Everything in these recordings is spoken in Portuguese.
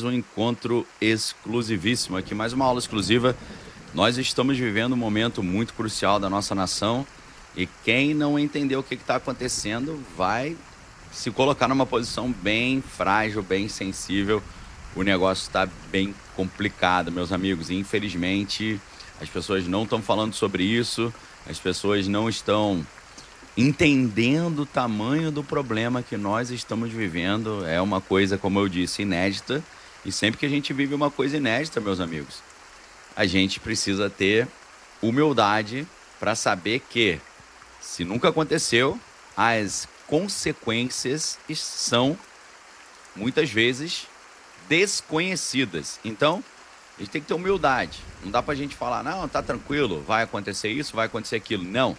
um encontro exclusivíssimo aqui, mais uma aula exclusiva. Nós estamos vivendo um momento muito crucial da nossa nação e quem não entender o que está acontecendo vai se colocar numa posição bem frágil, bem sensível. O negócio está bem complicado, meus amigos, e infelizmente as pessoas não estão falando sobre isso, as pessoas não estão entendendo o tamanho do problema que nós estamos vivendo. É uma coisa, como eu disse, inédita. E sempre que a gente vive uma coisa inédita, meus amigos, a gente precisa ter humildade para saber que, se nunca aconteceu, as consequências são, muitas vezes, desconhecidas. Então, a gente tem que ter humildade. Não dá para a gente falar, não, tá tranquilo, vai acontecer isso, vai acontecer aquilo. Não.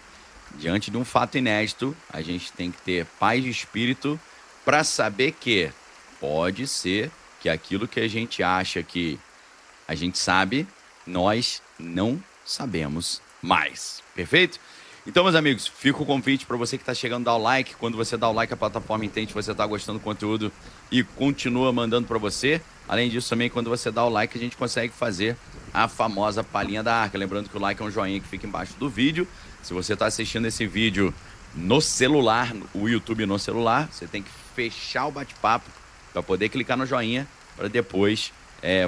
Diante de um fato inédito, a gente tem que ter paz de espírito para saber que pode ser que aquilo que a gente acha que a gente sabe, nós não sabemos mais. Perfeito? Então, meus amigos, fica o convite para você que está chegando, dar o like. Quando você dá o like, a plataforma entende que você está gostando do conteúdo e continua mandando para você. Além disso, também, quando você dá o like, a gente consegue fazer a famosa palhinha da arca. Lembrando que o like é um joinha que fica embaixo do vídeo. Se você está assistindo esse vídeo no celular, o YouTube no celular, você tem que fechar o bate-papo para poder clicar no joinha para depois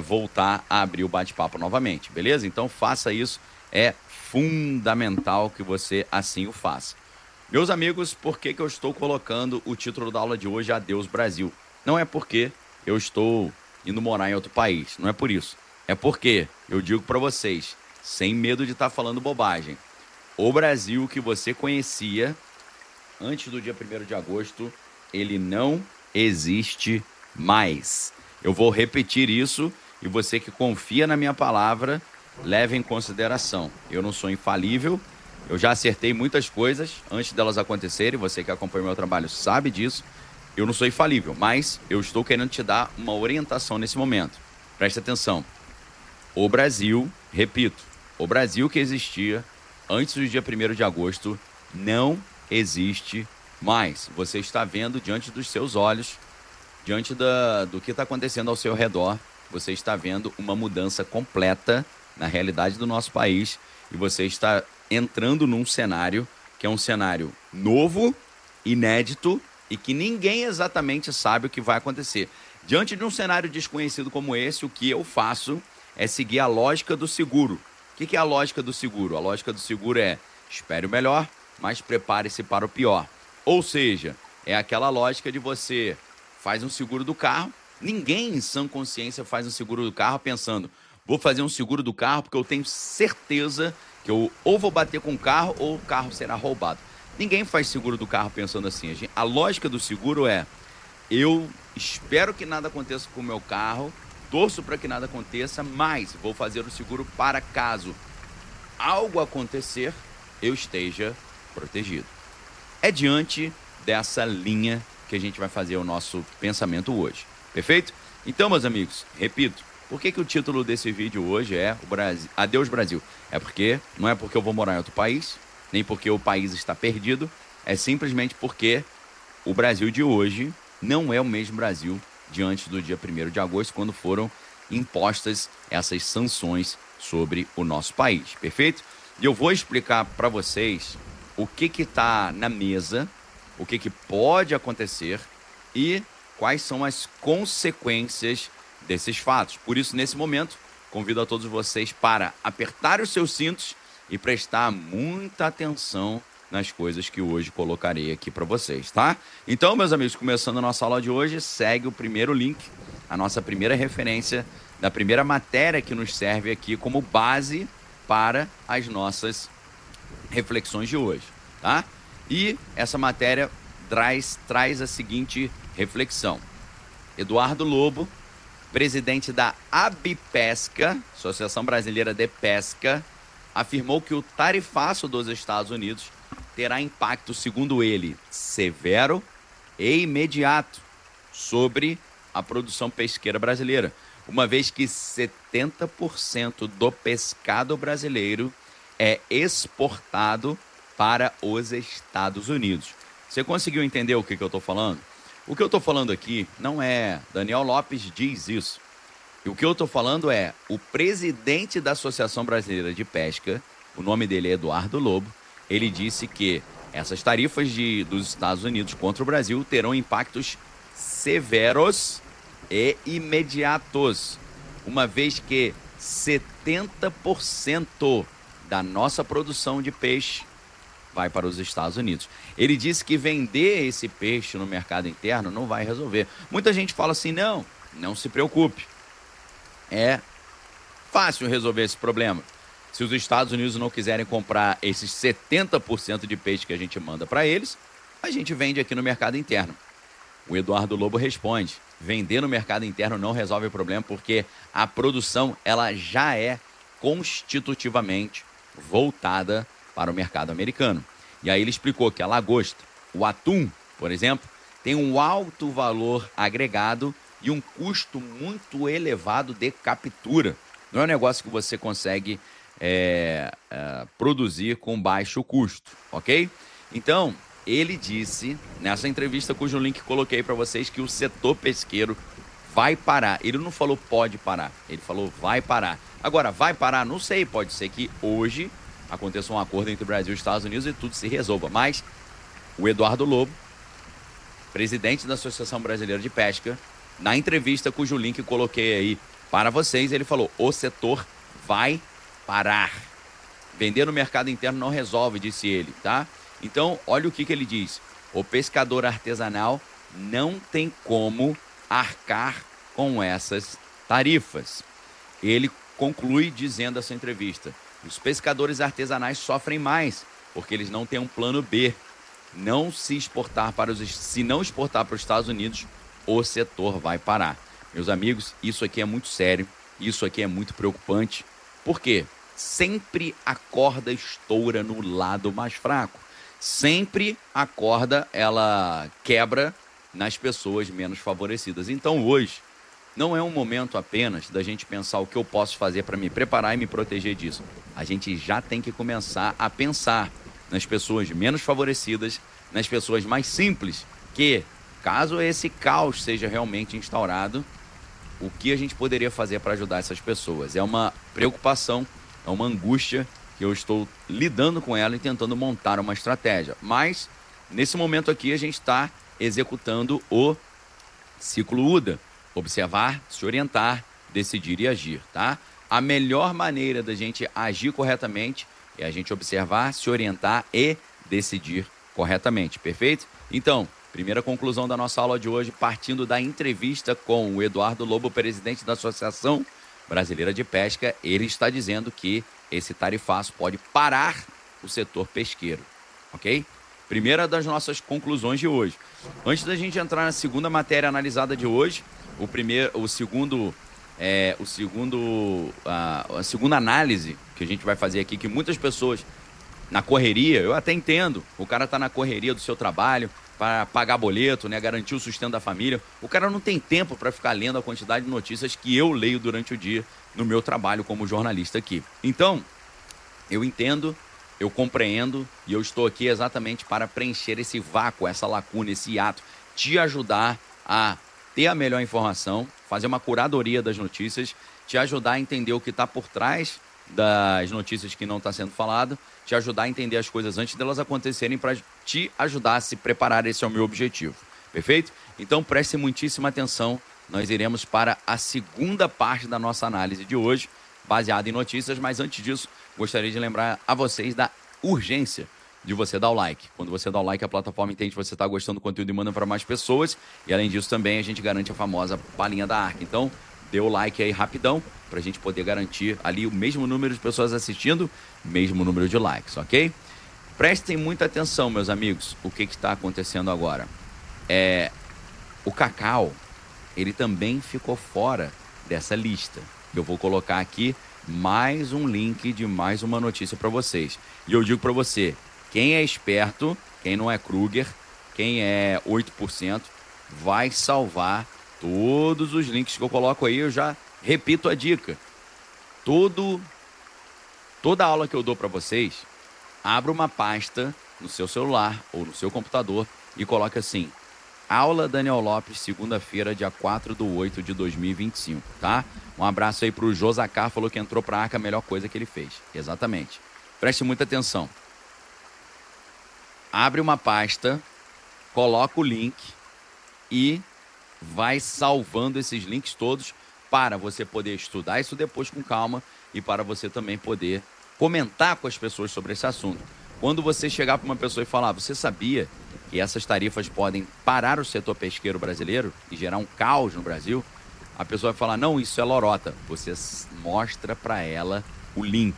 voltar a abrir o bate-papo novamente, beleza? Então faça isso, é fundamental que você assim o faça. Meus amigos, por que eu estou colocando o título da aula de hoje, Adeus Brasil? Não é porque eu estou indo morar em outro país, não é por isso. É porque eu digo para vocês, sem medo de estar falando bobagem, o Brasil que você conhecia antes do dia 1º de agosto, ele não existe mais. Eu vou repetir isso e você que confia na minha palavra, leve em consideração. Eu não sou infalível, eu já acertei muitas coisas antes delas acontecerem, você que acompanha o meu trabalho sabe disso. Eu não sou infalível, mas eu estou querendo te dar uma orientação nesse momento. Preste atenção. O Brasil, repito, o Brasil que existia antes do dia 1º de agosto não existe mais. Você está vendo diante dos seus olhos, diante do que está acontecendo ao seu redor, você está vendo uma mudança completa na realidade do nosso país e você está entrando num cenário que é um cenário novo, inédito e que ninguém exatamente sabe o que vai acontecer. Diante de um cenário desconhecido como esse, o que eu faço é seguir a lógica do seguro. O que é a lógica do seguro? A lógica do seguro é: espere o melhor, mas prepare-se para o pior. Ou seja, é aquela lógica de você faz um seguro do carro. Ninguém em sã consciência faz um seguro do carro pensando, vou fazer um seguro do carro porque eu tenho certeza que eu ou vou bater com o carro ou o carro será roubado. Ninguém faz seguro do carro pensando assim. A lógica do seguro é: eu espero que nada aconteça com o meu carro, torço para que nada aconteça, mas vou fazer o seguro para caso algo acontecer, eu esteja protegido. É diante dessa linha que a gente vai fazer o nosso pensamento hoje. Perfeito? Então, meus amigos, repito, por que o título desse vídeo hoje é o Brasil, Adeus Brasil? Não é porque eu vou morar em outro país, nem porque o país está perdido, é simplesmente porque o Brasil de hoje não é o mesmo Brasil de antes do dia 1º de agosto, quando foram impostas essas sanções sobre o nosso país, perfeito? E eu vou explicar para vocês o que está na mesa, o que pode acontecer e quais são as consequências desses fatos. Por isso, nesse momento, convido a todos vocês para apertar os seus cintos e prestar muita atenção nas coisas que hoje colocarei aqui para vocês, tá? Então, meus amigos, começando a nossa aula de hoje, segue o primeiro link, a nossa primeira referência da primeira matéria que nos serve aqui como base para as nossas reflexões de hoje, tá? E essa matéria traz a seguinte reflexão. Eduardo Lobo, presidente da ABPESCA, Associação Brasileira de Pesca, afirmou que o tarifaço dos Estados Unidos terá impacto, segundo ele, severo e imediato sobre a produção pesqueira brasileira, uma vez que 70% do pescado brasileiro é exportado para os Estados Unidos. Você conseguiu entender o que eu estou falando? O que eu estou falando aqui não é Daniel Lopes diz isso. E o que eu estou falando é, o presidente da Associação Brasileira de Pesca, o nome dele é Eduardo Lobo, ele disse que essas tarifas dos Estados Unidos contra o Brasil terão impactos severos e imediatos, uma vez que 70% da nossa produção de peixe vai para os Estados Unidos. Ele disse que vender esse peixe no mercado interno não vai resolver. Muita gente fala assim, não se preocupe. É fácil resolver esse problema. Se os Estados Unidos não quiserem comprar esses 70% de peixe que a gente manda para eles, a gente vende aqui no mercado interno. O Eduardo Lobo responde, vender no mercado interno não resolve o problema porque a produção ela já é constitutivamente voltada para o mercado americano. E aí ele explicou que a lagosta, o atum, por exemplo, tem um alto valor agregado e um custo muito elevado de captura. Não é um negócio que você consegue produzir com baixo custo, ok? Então, ele disse, nessa entrevista cujo link coloquei para vocês, que o setor pesqueiro vai parar. Ele não falou pode parar, ele falou vai parar. Agora, vai parar? Não sei, pode ser que hoje aconteça um acordo entre o Brasil e os Estados Unidos e tudo se resolva. Mas o Eduardo Lobo, presidente da Associação Brasileira de Pesca, na entrevista cujo link coloquei aí para vocês, ele falou, o setor vai parar. Vender no mercado interno não resolve, disse ele, tá? Então, olha o que ele diz. O pescador artesanal não tem como arcar com essas tarifas. Ele conclui dizendo essa entrevista, os pescadores artesanais sofrem mais, porque eles não têm um plano B. Se não exportar para os Estados Unidos, o setor vai parar. Meus amigos, isso aqui é muito sério, isso aqui é muito preocupante. Por quê? Sempre a corda estoura no lado mais fraco. Sempre a corda, ela quebra nas pessoas menos favorecidas. Então hoje, não é um momento apenas da gente pensar o que eu posso fazer para me preparar e me proteger disso. A gente já tem que começar a pensar nas pessoas menos favorecidas, nas pessoas mais simples, que, caso esse caos seja realmente instaurado, o que a gente poderia fazer para ajudar essas pessoas? É uma preocupação, é uma angústia que eu estou lidando com ela e tentando montar uma estratégia. Mas, nesse momento aqui, a gente está executando o ciclo UDA. Observar, se orientar, decidir e agir, tá? A melhor maneira da gente agir corretamente é a gente observar, se orientar e decidir corretamente, perfeito? Então, primeira conclusão da nossa aula de hoje, partindo da entrevista com o Eduardo Lobo, presidente da Associação Brasileira de Pesca, ele está dizendo que esse tarifaço pode parar o setor pesqueiro, ok? Primeira das nossas conclusões de hoje. Antes da gente entrar na segunda matéria analisada de hoje, a segunda análise que a gente vai fazer aqui, que muitas pessoas na correria, eu até entendo, o cara tá na correria do seu trabalho para pagar boleto, né, garantir o sustento da família, o cara não tem tempo para ficar lendo a quantidade de notícias que eu leio durante o dia no meu trabalho como jornalista aqui. Então, eu entendo, eu compreendo e eu estou aqui exatamente para preencher esse vácuo, essa lacuna, esse hiato, te ajudar a ter a melhor informação, fazer uma curadoria das notícias, te ajudar a entender o que está por trás das notícias que não está sendo falado, te ajudar a entender as coisas antes delas acontecerem para te ajudar a se preparar. Esse é o meu objetivo, perfeito? Então preste muitíssima atenção, nós iremos para a segunda parte da nossa análise de hoje, baseada em notícias, mas antes disso, gostaria de lembrar a vocês da urgência de você dar o like. Quando você dá o like, a plataforma entende que você está gostando do conteúdo e manda para mais pessoas. E além disso também a gente garante a famosa palhinha da Arca. Então, dê o like aí rapidão para a gente poder garantir ali o mesmo número de pessoas assistindo, mesmo número de likes, ok? Prestem muita atenção, meus amigos, o que está acontecendo agora. O cacau, ele também ficou fora dessa lista. Eu vou colocar aqui mais um link de mais uma notícia para vocês. E eu digo para você, quem é esperto, quem não é Kruger, quem é 8%, vai salvar todos os links que eu coloco aí. Eu já repito a dica. Toda aula que eu dou para vocês, abra uma pasta no seu celular ou no seu computador e coloque assim, Aula Daniel Lopes, segunda-feira, dia 4/8/2025, tá? Um abraço aí pro Josacar, falou que entrou pra Arca, a melhor coisa que ele fez. Exatamente. Preste muita atenção. Abre uma pasta, coloca o link e vai salvando esses links todos para você poder estudar isso depois com calma e para você também poder comentar com as pessoas sobre esse assunto. Quando você chegar para uma pessoa e falar, você sabia que essas tarifas podem parar o setor pesqueiro brasileiro e gerar um caos no Brasil? A pessoa vai falar, não, isso é lorota. Você mostra para ela o link,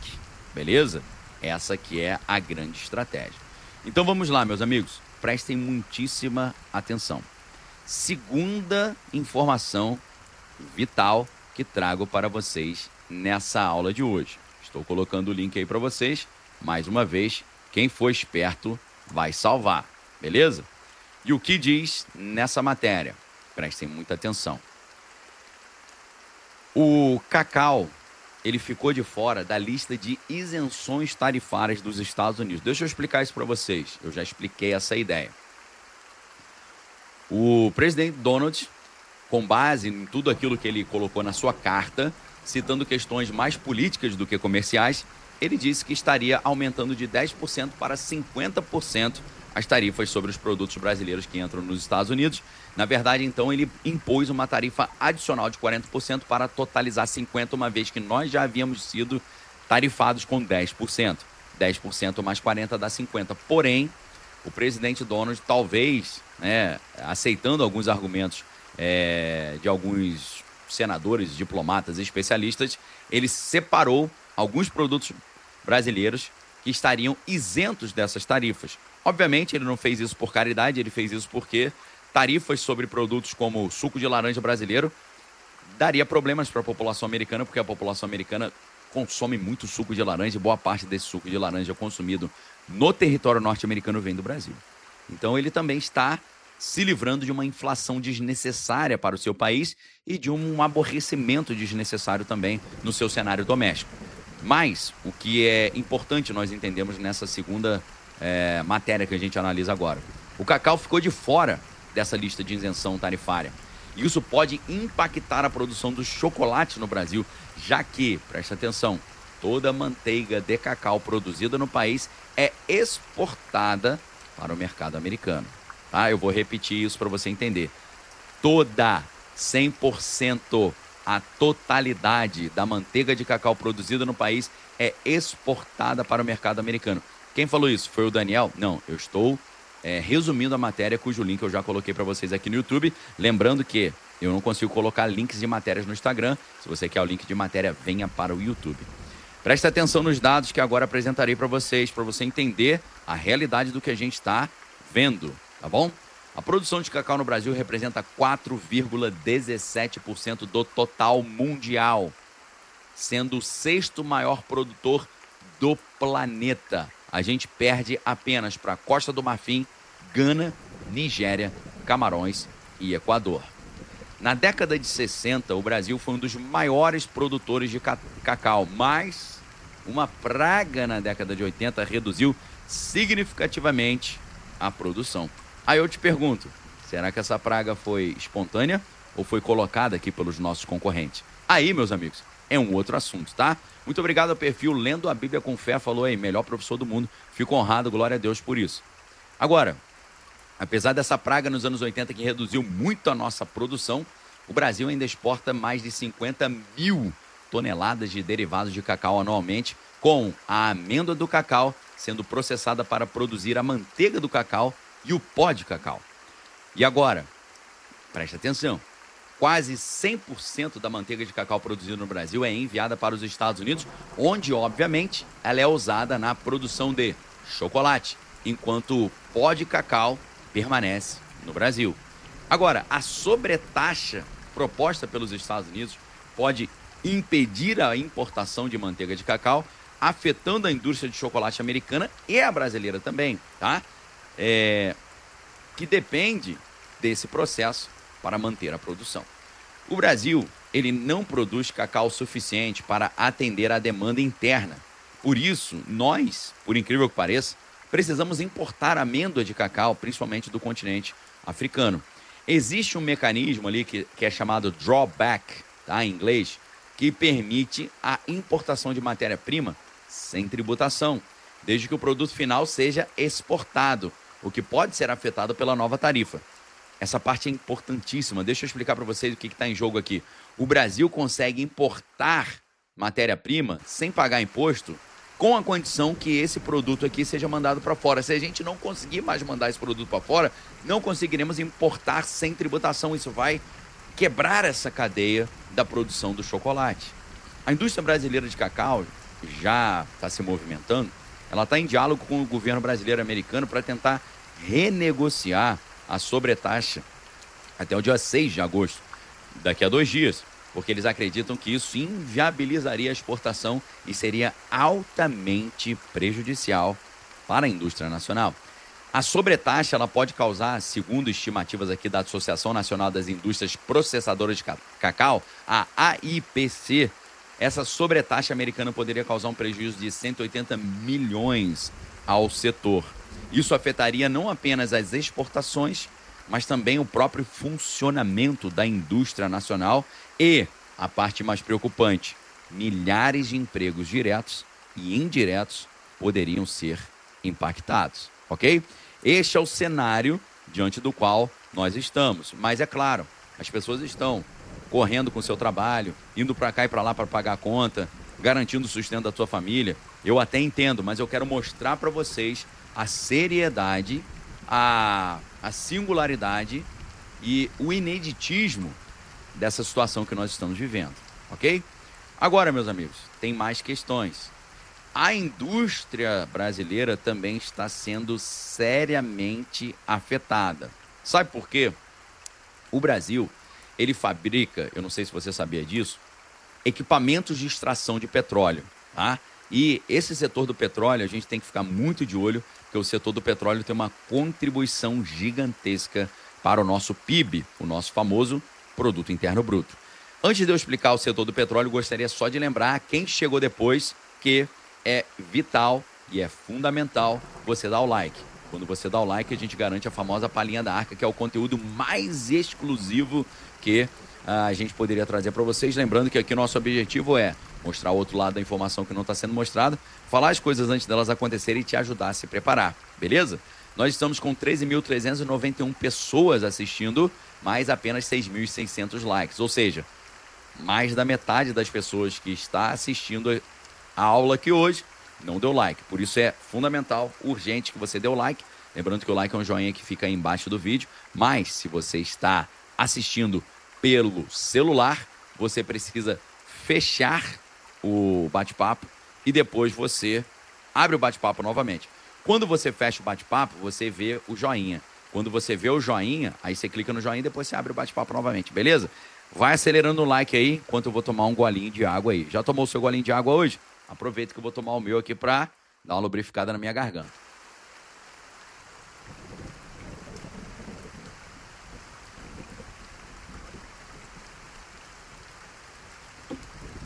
beleza? Essa que é a grande estratégia. Então vamos lá, meus amigos, prestem muitíssima atenção. Segunda informação vital que trago para vocês nessa aula de hoje. Estou colocando o link aí para vocês. Mais uma vez, quem for esperto vai salvar, beleza? E o que diz nessa matéria? Prestem muita atenção. O cacau, ele ficou de fora da lista de isenções tarifárias dos Estados Unidos. Deixa eu explicar isso para vocês. Eu já expliquei essa ideia. O presidente Donald, com base em tudo aquilo que ele colocou na sua carta, citando questões mais políticas do que comerciais, ele disse que estaria aumentando de 10% para 50% as tarifas sobre os produtos brasileiros que entram nos Estados Unidos. Na verdade, então, ele impôs uma tarifa adicional de 40% para totalizar 50%, uma vez que nós já havíamos sido tarifados com 10%. 10% mais 40% dá 50%. Porém, o presidente Donald, talvez, aceitando alguns argumentos de alguns senadores, diplomatas e especialistas, ele separou alguns produtos brasileiros que estariam isentos dessas tarifas. Obviamente, ele não fez isso por caridade, ele fez isso porque tarifas sobre produtos como suco de laranja brasileiro daria problemas para a população americana, porque a população americana consome muito suco de laranja e boa parte desse suco de laranja consumido no território norte-americano vem do Brasil. Então, ele também está se livrando de uma inflação desnecessária para o seu país e de um aborrecimento desnecessário também no seu cenário doméstico. Mas, o que é importante nós entendemos nessa segunda matéria que a gente analisa agora. O cacau ficou de fora dessa lista de isenção tarifária. E isso pode impactar a produção do chocolate no Brasil, já que, presta atenção, toda a manteiga de cacau produzida no país é exportada para o mercado americano. Tá? Eu vou repetir isso para você entender. Toda, 100%, a totalidade da manteiga de cacau produzida no país é exportada para o mercado americano. Quem falou isso? Foi o Daniel? Não, eu estou resumindo a matéria, cujo link eu já coloquei para vocês aqui no YouTube. Lembrando que eu não consigo colocar links de matérias no Instagram. Se você quer o link de matéria, venha para o YouTube. Preste atenção nos dados que agora apresentarei para você entender a realidade do que a gente está vendo, tá bom? A produção de cacau no Brasil representa 4,17% do total mundial, sendo o sexto maior produtor do planeta. A gente perde apenas para Costa do Marfim, Gana, Nigéria, Camarões e Equador. Na década de 60, o Brasil foi um dos maiores produtores de cacau, mas uma praga na década de 80 reduziu significativamente a produção. Aí eu te pergunto, será que essa praga foi espontânea ou foi colocada aqui pelos nossos concorrentes? Aí, meus amigos, é um outro assunto, tá? Muito obrigado ao perfil Lendo a Bíblia com Fé, falou aí, melhor professor do mundo. Fico honrado, glória a Deus por isso. Agora, apesar dessa praga nos anos 80 que reduziu muito a nossa produção, o Brasil ainda exporta mais de 50 mil toneladas de derivados de cacau anualmente, com a amêndoa do cacau sendo processada para produzir a manteiga do cacau e o pó de cacau. E agora, preste atenção. Quase 100% da manteiga de cacau produzida no Brasil é enviada para os Estados Unidos, onde, obviamente, ela é usada na produção de chocolate, enquanto o pó de cacau permanece no Brasil. Agora, a sobretaxa proposta pelos Estados Unidos pode impedir a importação de manteiga de cacau, afetando a indústria de chocolate americana e a brasileira também, tá? Que depende desse processo para manter a produção. O Brasil, ele não produz cacau suficiente para atender à demanda interna. Por isso, nós, por incrível que pareça, precisamos importar amêndoa de cacau, principalmente do continente africano. Existe um mecanismo ali que é chamado drawback, tá, em inglês, que permite a importação de matéria-prima sem tributação, desde que o produto final seja exportado, o que pode ser afetado pela nova tarifa. Essa parte é importantíssima. Deixa eu explicar para vocês o que está em jogo aqui. O Brasil consegue importar matéria-prima sem pagar imposto, com a condição que esse produto aqui seja mandado para fora. Se a gente não conseguir mais mandar esse produto para fora, não conseguiremos importar sem tributação. Isso vai quebrar essa cadeia da produção do chocolate. A indústria brasileira de cacau já está se movimentando. Ela está em diálogo com o governo brasileiro e americano para tentar renegociar a sobretaxa até o dia 6 de agosto, daqui a 2 dias, porque eles acreditam que isso inviabilizaria a exportação e seria altamente prejudicial para a indústria nacional. A sobretaxa ela pode causar, segundo estimativas aqui da Associação Nacional das Indústrias Processadoras de Cacau, a AIPC, essa sobretaxa americana poderia causar um prejuízo de 180 milhões ao setor. Isso afetaria não apenas as exportações, mas também o próprio funcionamento da indústria nacional e, a parte mais preocupante, milhares de empregos diretos e indiretos poderiam ser impactados, ok? Este é o cenário diante do qual nós estamos. Mas é claro, as pessoas estão correndo com o seu trabalho, indo para cá e para lá para pagar a conta, garantindo o sustento da sua família. Eu até entendo, mas eu quero mostrar para vocês a seriedade, a singularidade e o ineditismo dessa situação que nós estamos vivendo, ok? Agora, meus amigos, tem mais questões. A indústria brasileira também está sendo seriamente afetada. Sabe por quê? O Brasil, ele fabrica, eu não sei se você sabia disso, equipamentos de extração de petróleo, tá? E esse setor do petróleo, a gente tem que ficar muito de olho, porque o setor do petróleo tem uma contribuição gigantesca para o nosso PIB, o nosso famoso Produto Interno Bruto. Antes de eu explicar o setor do petróleo, gostaria só de lembrar quem chegou depois que é vital e é fundamental você dar o like. Quando você dá o like, a gente garante a famosa palhinha da Arca, que é o conteúdo mais exclusivo que a gente poderia trazer para vocês. Lembrando que aqui nosso objetivo é mostrar o outro lado da informação que não está sendo mostrada, falar as coisas antes delas acontecerem e te ajudar a se preparar, beleza? Nós estamos com 13.391 pessoas assistindo, mais apenas 6.600 likes, ou seja, mais da metade das pessoas que está assistindo a aula aqui hoje não deu like. Por isso é fundamental, urgente que você dê o like. Lembrando que o like é um joinha que fica aí embaixo do vídeo, mas se você está assistindo pelo celular, você precisa fechar o bate-papo e depois você abre o bate-papo novamente. Quando você fecha o bate-papo, você vê o joinha. Quando você vê o joinha, aí você clica no joinha e depois você abre o bate-papo novamente, beleza? Vai acelerando o like aí, enquanto eu vou tomar um golinho de água aí. Já tomou o seu golinho de água hoje? Aproveita que eu vou tomar o meu aqui para dar uma lubrificada na minha garganta.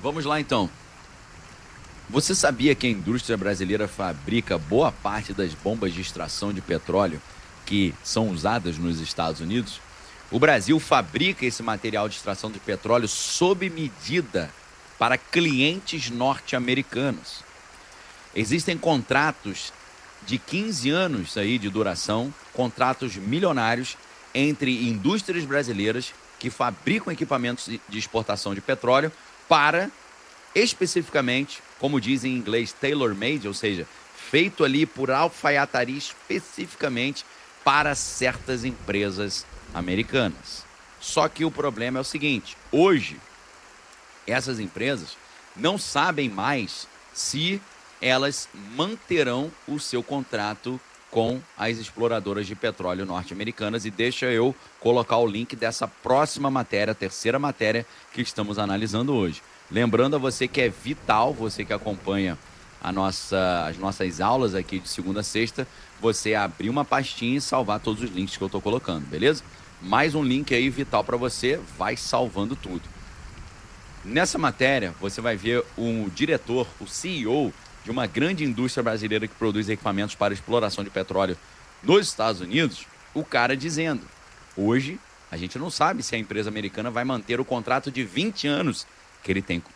Vamos lá então. Você sabia que a indústria brasileira fabrica boa parte das bombas de extração de petróleo que são usadas nos Estados Unidos? O Brasil fabrica esse material de extração de petróleo sob medida para clientes norte-americanos. Existem contratos de 15 anos aí de duração, contratos milionários entre indústrias brasileiras que fabricam equipamentos de exportação de petróleo para, especificamente, como dizem em inglês, tailor-made, ou seja, feito ali por alfaiataria especificamente para certas empresas americanas. Só que o problema é o seguinte, hoje, essas empresas não sabem mais se elas manterão o seu contrato com as exploradoras de petróleo norte-americanas. E deixa eu colocar o link dessa próxima matéria, a terceira matéria que estamos analisando hoje. Lembrando a você que é vital, você que acompanha as nossas aulas aqui de segunda a sexta, você abrir uma pastinha e salvar todos os links que eu estou colocando, beleza? Mais um link aí vital para você, vai salvando tudo. Nessa matéria, você vai ver um diretor, o CEO de uma grande indústria brasileira que produz equipamentos para exploração de petróleo nos Estados Unidos, o cara dizendo, hoje A gente não sabe se a empresa americana vai manter o contrato de 20 anos que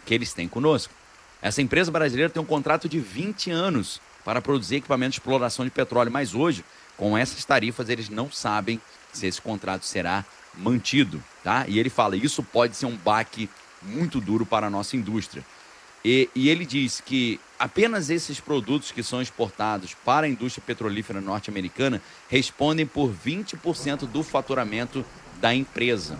eles têm conosco. Essa empresa brasileira tem um contrato de 20 anos para produzir equipamentos de exploração de petróleo, mas hoje, com essas tarifas, eles não sabem se esse contrato será mantido, tá? E ele fala, isso pode ser um baque muito duro para a nossa indústria. E ele diz que apenas esses produtos que são exportados para a indústria petrolífera norte-americana respondem por 20% do faturamento da empresa.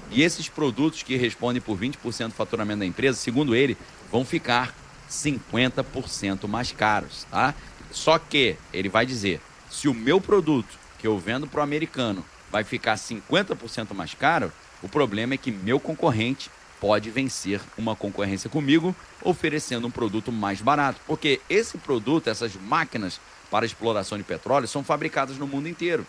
E esses produtos que respondem por 20% do faturamento da empresa, segundo ele, vão ficar 50% mais caros, tá? Só que ele vai dizer, se o meu produto que eu vendo para o americano vai ficar 50% mais caro, o problema é que meu concorrente pode vencer uma concorrência comigo, oferecendo um produto mais barato. Porque esse produto, essas máquinas para exploração de petróleo, são fabricadas no mundo inteiro.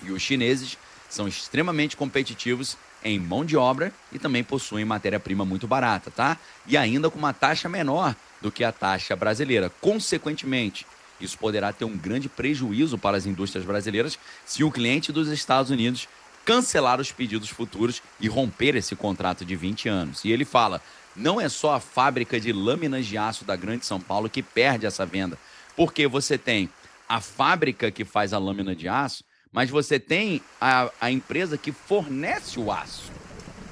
E os chineses são extremamente competitivos em mão de obra e também possuem matéria-prima muito barata, tá? E ainda com uma taxa menor do que a taxa brasileira. Consequentemente, isso poderá ter um grande prejuízo para as indústrias brasileiras se o cliente dos Estados Unidos cancelar os pedidos futuros e romper esse contrato de 20 anos. E ele fala, não é só a fábrica de lâminas de aço da Grande São Paulo que perde essa venda, porque você tem a fábrica que faz a lâmina de aço, mas você tem a empresa que fornece o aço.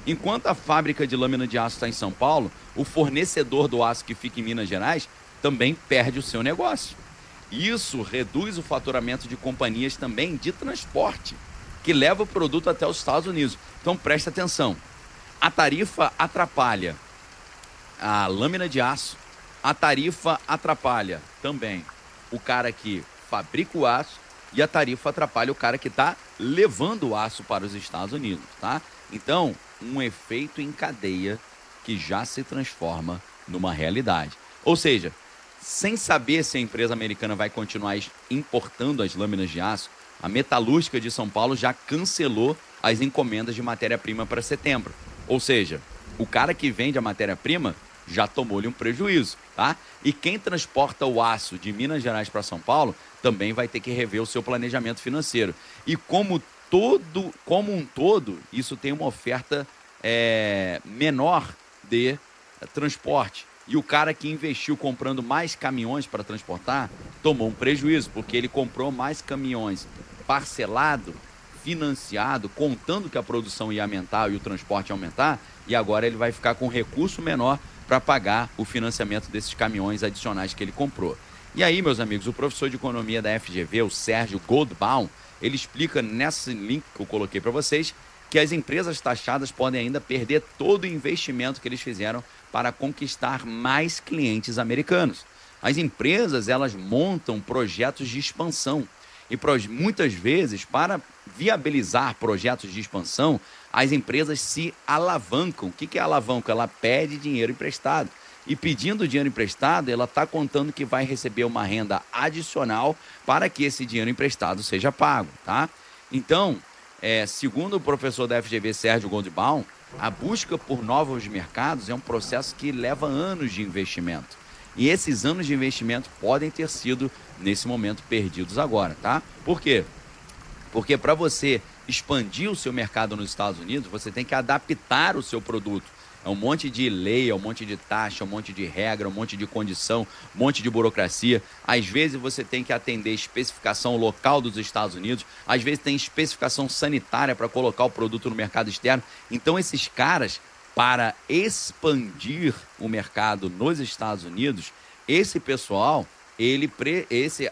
Enquanto a fábrica de lâmina de aço está em São Paulo, o fornecedor do aço que fica em Minas Gerais também perde o seu negócio. Isso reduz o faturamento de companhias também de transporte, que leva o produto até os Estados Unidos. Então presta atenção, a tarifa atrapalha a lâmina de aço, a tarifa atrapalha também o cara que fabrica o aço e a tarifa atrapalha o cara que está levando o aço para os Estados Unidos, tá? Então, um efeito em cadeia que já se transforma numa realidade. Ou seja, sem saber se a empresa americana vai continuar importando as lâminas de aço, a Metalúrgica de São Paulo já cancelou as encomendas de matéria-prima para setembro. Ou seja, o cara que vende a matéria-prima já tomou-lhe um prejuízo, tá? E quem transporta o aço de Minas Gerais para São Paulo também vai ter que rever o seu planejamento financeiro. E como um todo, isso tem uma oferta menor de transporte. E o cara que investiu comprando mais caminhões para transportar tomou um prejuízo, porque ele comprou mais caminhões parcelado, financiado, contando que a produção ia aumentar e o transporte ia aumentar, e agora ele vai ficar com recurso menor para pagar o financiamento desses caminhões adicionais que ele comprou. E aí, meus amigos, o professor de economia da FGV, o Sérgio Goldbaum, ele explica nesse link que eu coloquei para vocês que as empresas taxadas podem ainda perder todo o investimento que eles fizeram para conquistar mais clientes americanos. As empresas, elas montam projetos de expansão e muitas vezes, para viabilizar projetos de expansão, as empresas se alavancam. O que é alavanca? Ela pede dinheiro emprestado. E pedindo dinheiro emprestado, ela está contando que vai receber uma renda adicional para que esse dinheiro emprestado seja pago, tá? Então, segundo o professor da FGV, Sérgio Goldbaum, a busca por novos mercados é um processo que leva anos de investimento. E esses anos de investimento podem ter sido, nesse momento, perdidos agora, tá? Por quê? Porque para você expandir o seu mercado nos Estados Unidos, você tem que adaptar o seu produto. É um monte de lei, é um monte de taxa, é um monte de regra, um monte de condição, um monte de burocracia. Às vezes você tem que atender especificação local dos Estados Unidos, às vezes tem especificação sanitária para colocar o produto no mercado externo. Então esses caras, para expandir o mercado nos Estados Unidos, esse pessoal,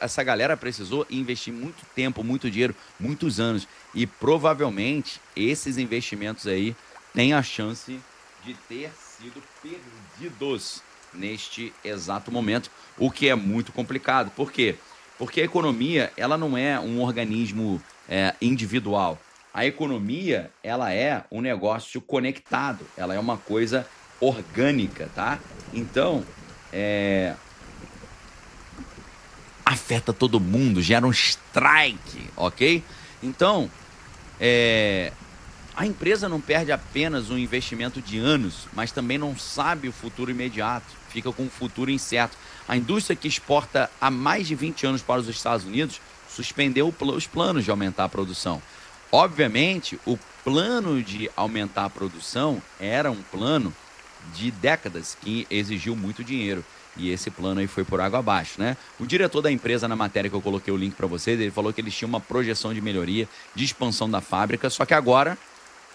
essa galera precisou investir muito tempo, muito dinheiro, muitos anos. E provavelmente esses investimentos aí têm a chance de ter sido perdidos neste exato momento, o que é muito complicado. Por quê? Porque a economia, ela não é um organismo individual. A economia, ela é um negócio conectado, ela é uma coisa orgânica, tá? Então, afeta todo mundo, gera um strike, ok? Então, a empresa não perde apenas um investimento de anos, mas também não sabe o futuro imediato, fica com um futuro incerto. A indústria que exporta há mais de 20 anos para os Estados Unidos suspendeu os planos de aumentar a produção. Obviamente, plano de aumentar a produção era um plano de décadas que exigiu muito dinheiro. E esse plano aí foi por água abaixo, né? O diretor da empresa, na matéria que eu coloquei o link para vocês, ele falou que eles tinham uma projeção de melhoria, de expansão da fábrica, só que agora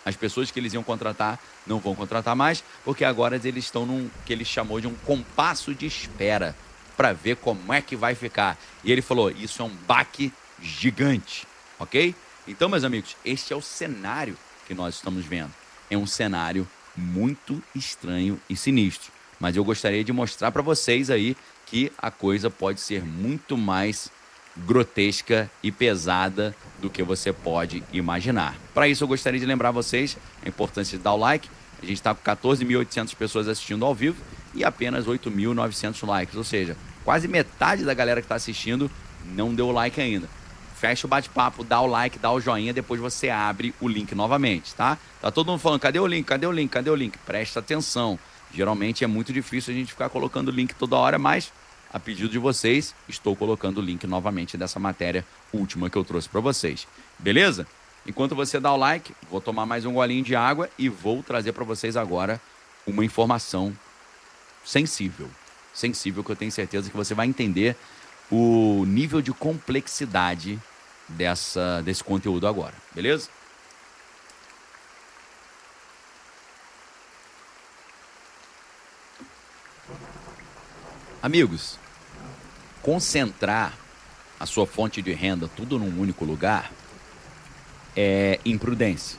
as pessoas que eles iam contratar não vão contratar mais, porque agora eles estão num que ele chamou de um compasso de espera para ver como é que vai ficar. E ele falou, isso é um baque gigante, ok? Então, meus amigos, este é o cenário que nós estamos vendo. É um cenário muito estranho e sinistro. Mas eu gostaria de mostrar para vocês aí que a coisa pode ser muito mais grotesca e pesada do que você pode imaginar. Para isso, eu gostaria de lembrar vocês a importância de dar o like. A gente está com 14.800 pessoas assistindo ao vivo e apenas 8.900 likes, ou seja, quase metade da galera que está assistindo não deu o like ainda. Fecha o bate-papo, dá o like, dá o joinha, depois você abre o link novamente, tá? Tá todo mundo falando, cadê o link, cadê o link, cadê o link? Presta atenção. Geralmente é muito difícil a gente ficar colocando o link toda hora, mas a pedido de vocês, estou colocando o link novamente dessa matéria última que eu trouxe para vocês. Beleza? Enquanto você dá o like, vou tomar mais um golinho de água e vou trazer para vocês agora uma informação sensível. Sensível, que eu tenho certeza que você vai entender o nível de complexidade desse conteúdo agora. Beleza? Amigos, concentrar a sua fonte de renda tudo num único lugar é imprudência,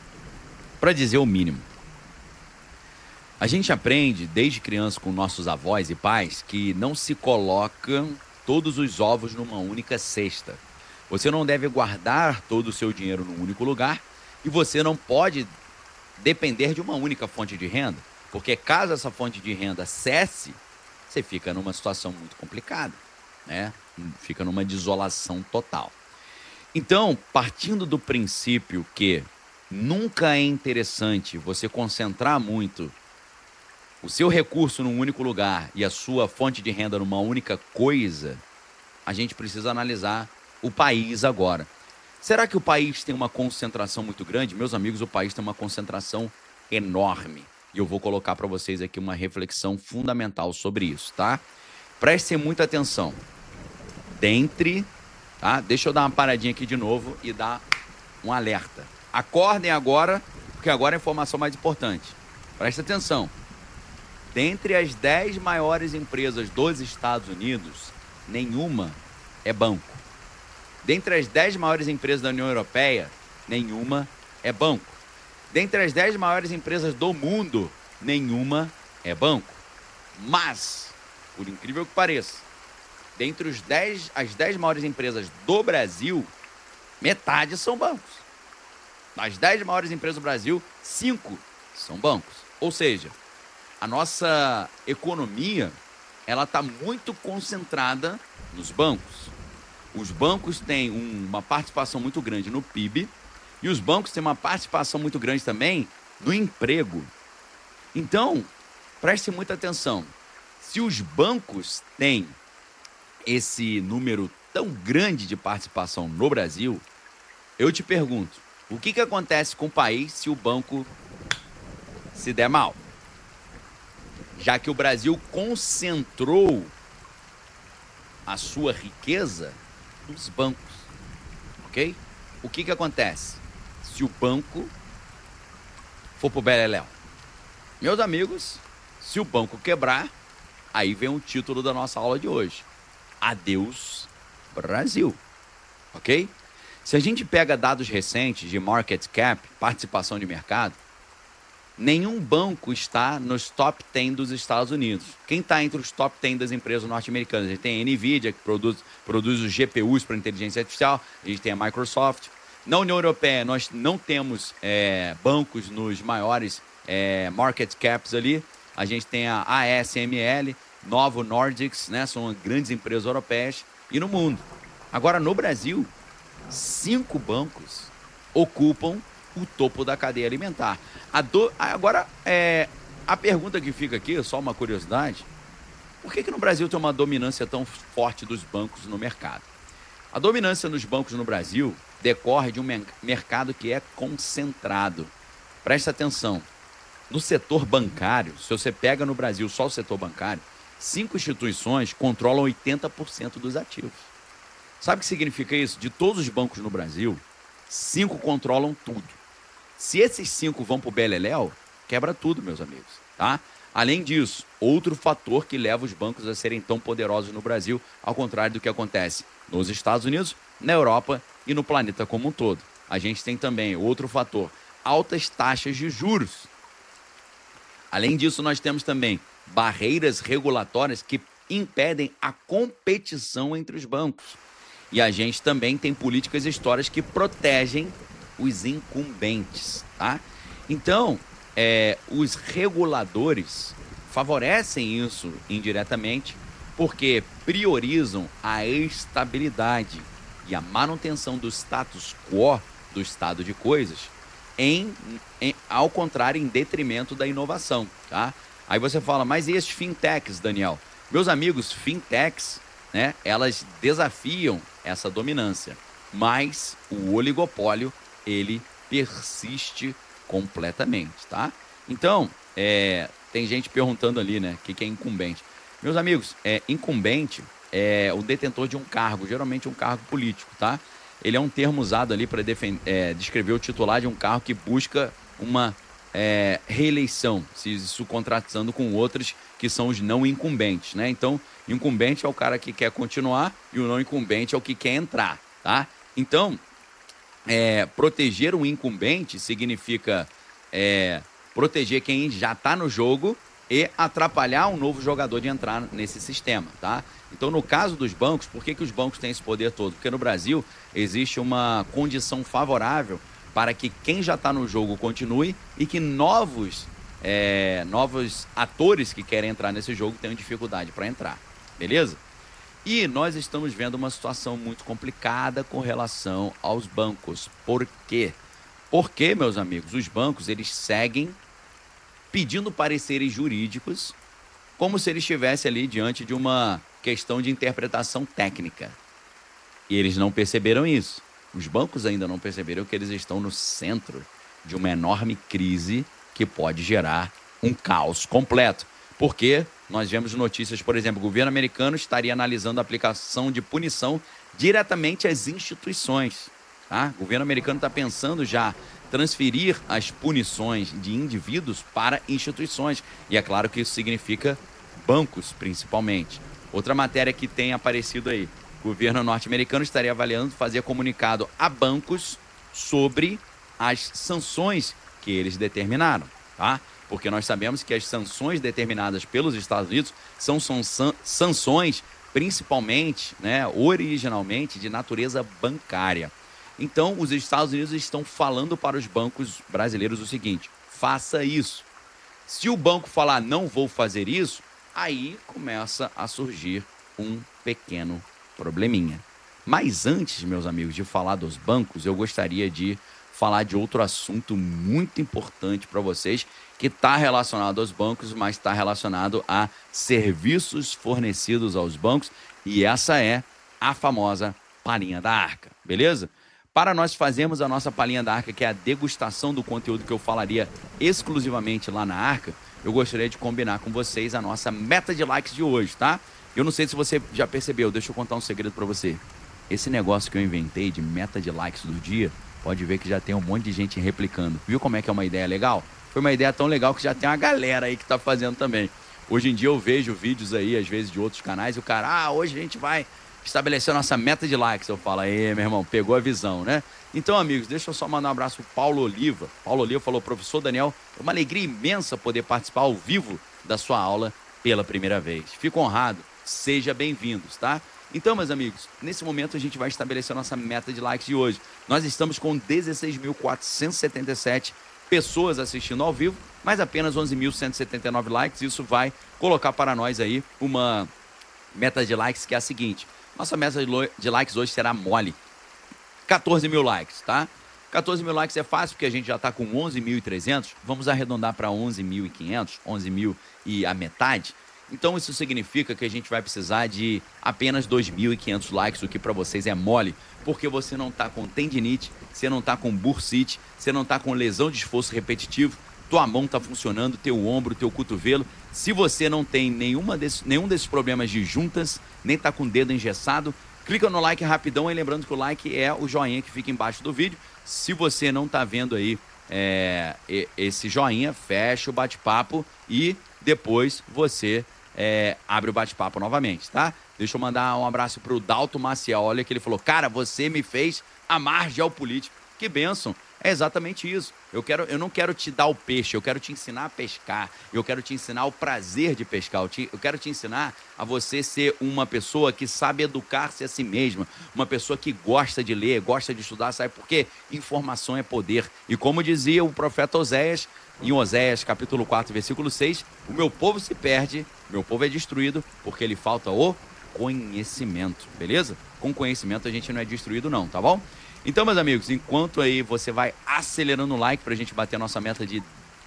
para dizer o mínimo. A gente aprende desde criança com nossos avós e pais que não se colocam todos os ovos numa única cesta. Você não deve guardar todo o seu dinheiro num único lugar e você não pode depender de uma única fonte de renda, porque caso essa fonte de renda cesse, você fica numa situação muito complicada, né? Fica numa desolação total. Então, partindo do princípio que nunca é interessante você concentrar muito o seu recurso num único lugar e a sua fonte de renda numa única coisa, a gente precisa analisar o país agora. Será que o país tem uma concentração muito grande? Meus amigos, o país tem uma concentração enorme. E eu vou colocar para vocês aqui uma reflexão fundamental sobre isso, tá? Prestem muita atenção. Tá? Deixa eu dar uma paradinha aqui de novo e dar um alerta. Acordem agora, porque agora é a informação mais importante. Presta atenção. Dentre as 10 maiores empresas dos Estados Unidos, nenhuma é banco. Dentre as 10 maiores empresas da União Europeia, nenhuma é banco. Dentre as 10 maiores empresas do mundo, nenhuma é banco. Mas, por incrível que pareça, dentre as 10 maiores empresas do Brasil, metade são bancos. Das 10 maiores empresas do Brasil, 5 são bancos. Ou seja, a nossa economia, ela está muito concentrada nos bancos. Os bancos têm uma participação muito grande no PIB e os bancos têm uma participação muito grande também no emprego. Então, preste muita atenção. Se os bancos têm esse número tão grande de participação no Brasil, eu te pergunto, o que acontece com o país se o banco se der mal? Já que o Brasil concentrou a sua riqueza nos bancos, ok? O que acontece se o banco for pro beleléu? Meus amigos, se o banco quebrar, aí vem o título da nossa aula de hoje. Adeus, Brasil, ok? Se a gente pega dados recentes de market cap, participação de mercado, nenhum banco está nos top 10 dos Estados Unidos. Quem está entre os top 10 das empresas norte-americanas? A gente tem a NVIDIA, que produz os GPUs para inteligência artificial. A gente tem a Microsoft. Na União Europeia, nós não temos bancos nos maiores market caps ali. A gente tem a ASML, Novo Nordics, né? São grandes empresas europeias. E no mundo. Agora, no Brasil, 5 bancos ocupam o topo da cadeia alimentar. Agora, a pergunta que fica aqui, só uma curiosidade, por que no Brasil tem uma dominância tão forte dos bancos no mercado? A dominância nos bancos no Brasil decorre de um mercado que é concentrado. Presta atenção. No setor bancário, se você pega no Brasil só o setor bancário, 5 instituições controlam 80% dos ativos. Sabe o que significa isso? De todos os bancos no Brasil, 5 controlam tudo. Se esses 5 vão para o beleléu, quebra tudo, meus amigos, tá? Além disso, outro fator que leva os bancos a serem tão poderosos no Brasil, ao contrário do que acontece nos Estados Unidos, na Europa e no planeta como um todo. A gente tem também outro fator, altas taxas de juros. Além disso, nós temos também barreiras regulatórias que impedem a competição entre os bancos. E a gente também tem políticas históricas que protegem os incumbentes, tá? Então, os reguladores favorecem isso indiretamente porque priorizam a estabilidade e a manutenção do status quo do estado de coisas, ao contrário, em detrimento da inovação, tá? Aí você fala, mas e esses fintechs, Daniel? Meus amigos, fintechs, né, elas desafiam essa dominância, mas o oligopólio, ele persiste completamente, tá? Então, tem gente perguntando ali, né, o que é incumbente. Meus amigos, incumbente é o detentor de um cargo, geralmente um cargo político, tá? Ele é um termo usado ali para descrever o titular de um cargo que busca uma reeleição, se contrastando com outros que são os não incumbentes, né? Então, incumbente é o cara que quer continuar e o não incumbente é o que quer entrar, tá? Então, proteger um incumbente significa proteger quem já está no jogo e atrapalhar um novo jogador de entrar nesse sistema, tá? Então, no caso dos bancos, por que os bancos têm esse poder todo? Porque no Brasil existe uma condição favorável para que quem já está no jogo continue e que novos atores que querem entrar nesse jogo tenham dificuldade para entrar, beleza? E nós estamos vendo uma situação muito complicada com relação aos bancos. Por quê? Porque, meus amigos, os bancos, eles seguem pedindo pareceres jurídicos como se eles estivessem ali diante de uma questão de interpretação técnica. E eles não perceberam isso. Os bancos ainda não perceberam que eles estão no centro de uma enorme crise que pode gerar um caos completo. Porque nós vemos notícias, por exemplo, o governo americano estaria analisando a aplicação de punição diretamente às instituições. Tá? O governo americano está pensando já transferir as punições de indivíduos para instituições. E é claro que isso significa bancos, principalmente. Outra matéria que tem aparecido aí. O governo norte-americano estaria avaliando fazer comunicado a bancos sobre as sanções que eles determinaram, tá? Porque nós sabemos que as sanções determinadas pelos Estados Unidos são sanções principalmente, né, originalmente de natureza bancária. Então, os Estados Unidos estão falando para os bancos brasileiros o seguinte: faça isso. Se o banco falar não vou fazer isso, aí começa a surgir um pequeno probleminha. Mas antes, meus amigos, de falar dos bancos, eu gostaria de falar de outro assunto muito importante para vocês, que está relacionado aos bancos, mas está relacionado a serviços fornecidos aos bancos, e essa é a famosa palhinha da Arca, beleza? Para nós fazermos a nossa palhinha da Arca, que é a degustação do conteúdo que eu falaria exclusivamente lá na Arca, eu gostaria de combinar com vocês a nossa meta de likes de hoje, tá? Eu não sei se você já percebeu, deixa eu contar um segredo para você. Esse negócio que eu inventei de meta de likes do dia, pode ver que já tem um monte de gente replicando. Viu como é que é uma ideia legal? Foi uma ideia tão legal que já tem uma galera aí que tá fazendo também. Hoje em dia eu vejo vídeos aí, às vezes, de outros canais, e o cara, hoje a gente vai estabelecer a nossa meta de likes. Eu falo, aí, meu irmão, pegou a visão, né? Então, amigos, deixa eu só mandar um abraço pro Paulo Oliva. Paulo Oliva falou, professor Daniel, é uma alegria imensa poder participar ao vivo da sua aula pela primeira vez. Fico honrado, seja bem-vindos, tá? Então, meus amigos, nesse momento a gente vai estabelecer a nossa meta de likes de hoje. Nós estamos com 16.477 pessoas assistindo ao vivo, mas apenas 11.179 likes. Isso vai colocar para nós aí uma meta de likes que é a seguinte. Nossa meta de likes hoje será mole. 14 mil likes, tá? 14 mil likes é fácil porque a gente já está com 11.300. Vamos arredondar para 11.500, 11 mil e a metade. Então isso significa que a gente vai precisar de apenas 2.500 likes, o que para vocês é mole, porque você não tá com tendinite, você não tá com bursite, você não tá com lesão de esforço repetitivo, tua mão tá funcionando, teu ombro, teu cotovelo. Se você não tem nenhum desses problemas de juntas, nem tá com o dedo engessado, clica no like rapidão, e lembrando que o like é o joinha que fica embaixo do vídeo. Se você não tá vendo aí esse joinha, fecha o bate-papo e depois você abre o bate-papo novamente, tá? Deixa eu mandar um abraço pro Dalton Maciel. Olha que ele falou: cara, você me fez amar geopolítica. Que bênção. É exatamente isso. Eu não quero te dar o peixe, eu quero te ensinar a pescar. Eu quero te ensinar o prazer de pescar. Eu quero te ensinar a você ser uma pessoa que sabe educar-se a si mesma. Uma pessoa que gosta de ler, gosta de estudar. Sabe por quê? Informação é poder. E como dizia o profeta Oséias, em Oséias capítulo 4, versículo 6, o meu povo se perde, meu povo é destruído, porque lhe falta o conhecimento, beleza? Com conhecimento a gente não é destruído não, tá bom? Então, meus amigos, enquanto aí você vai acelerando o like pra gente bater a nossa meta de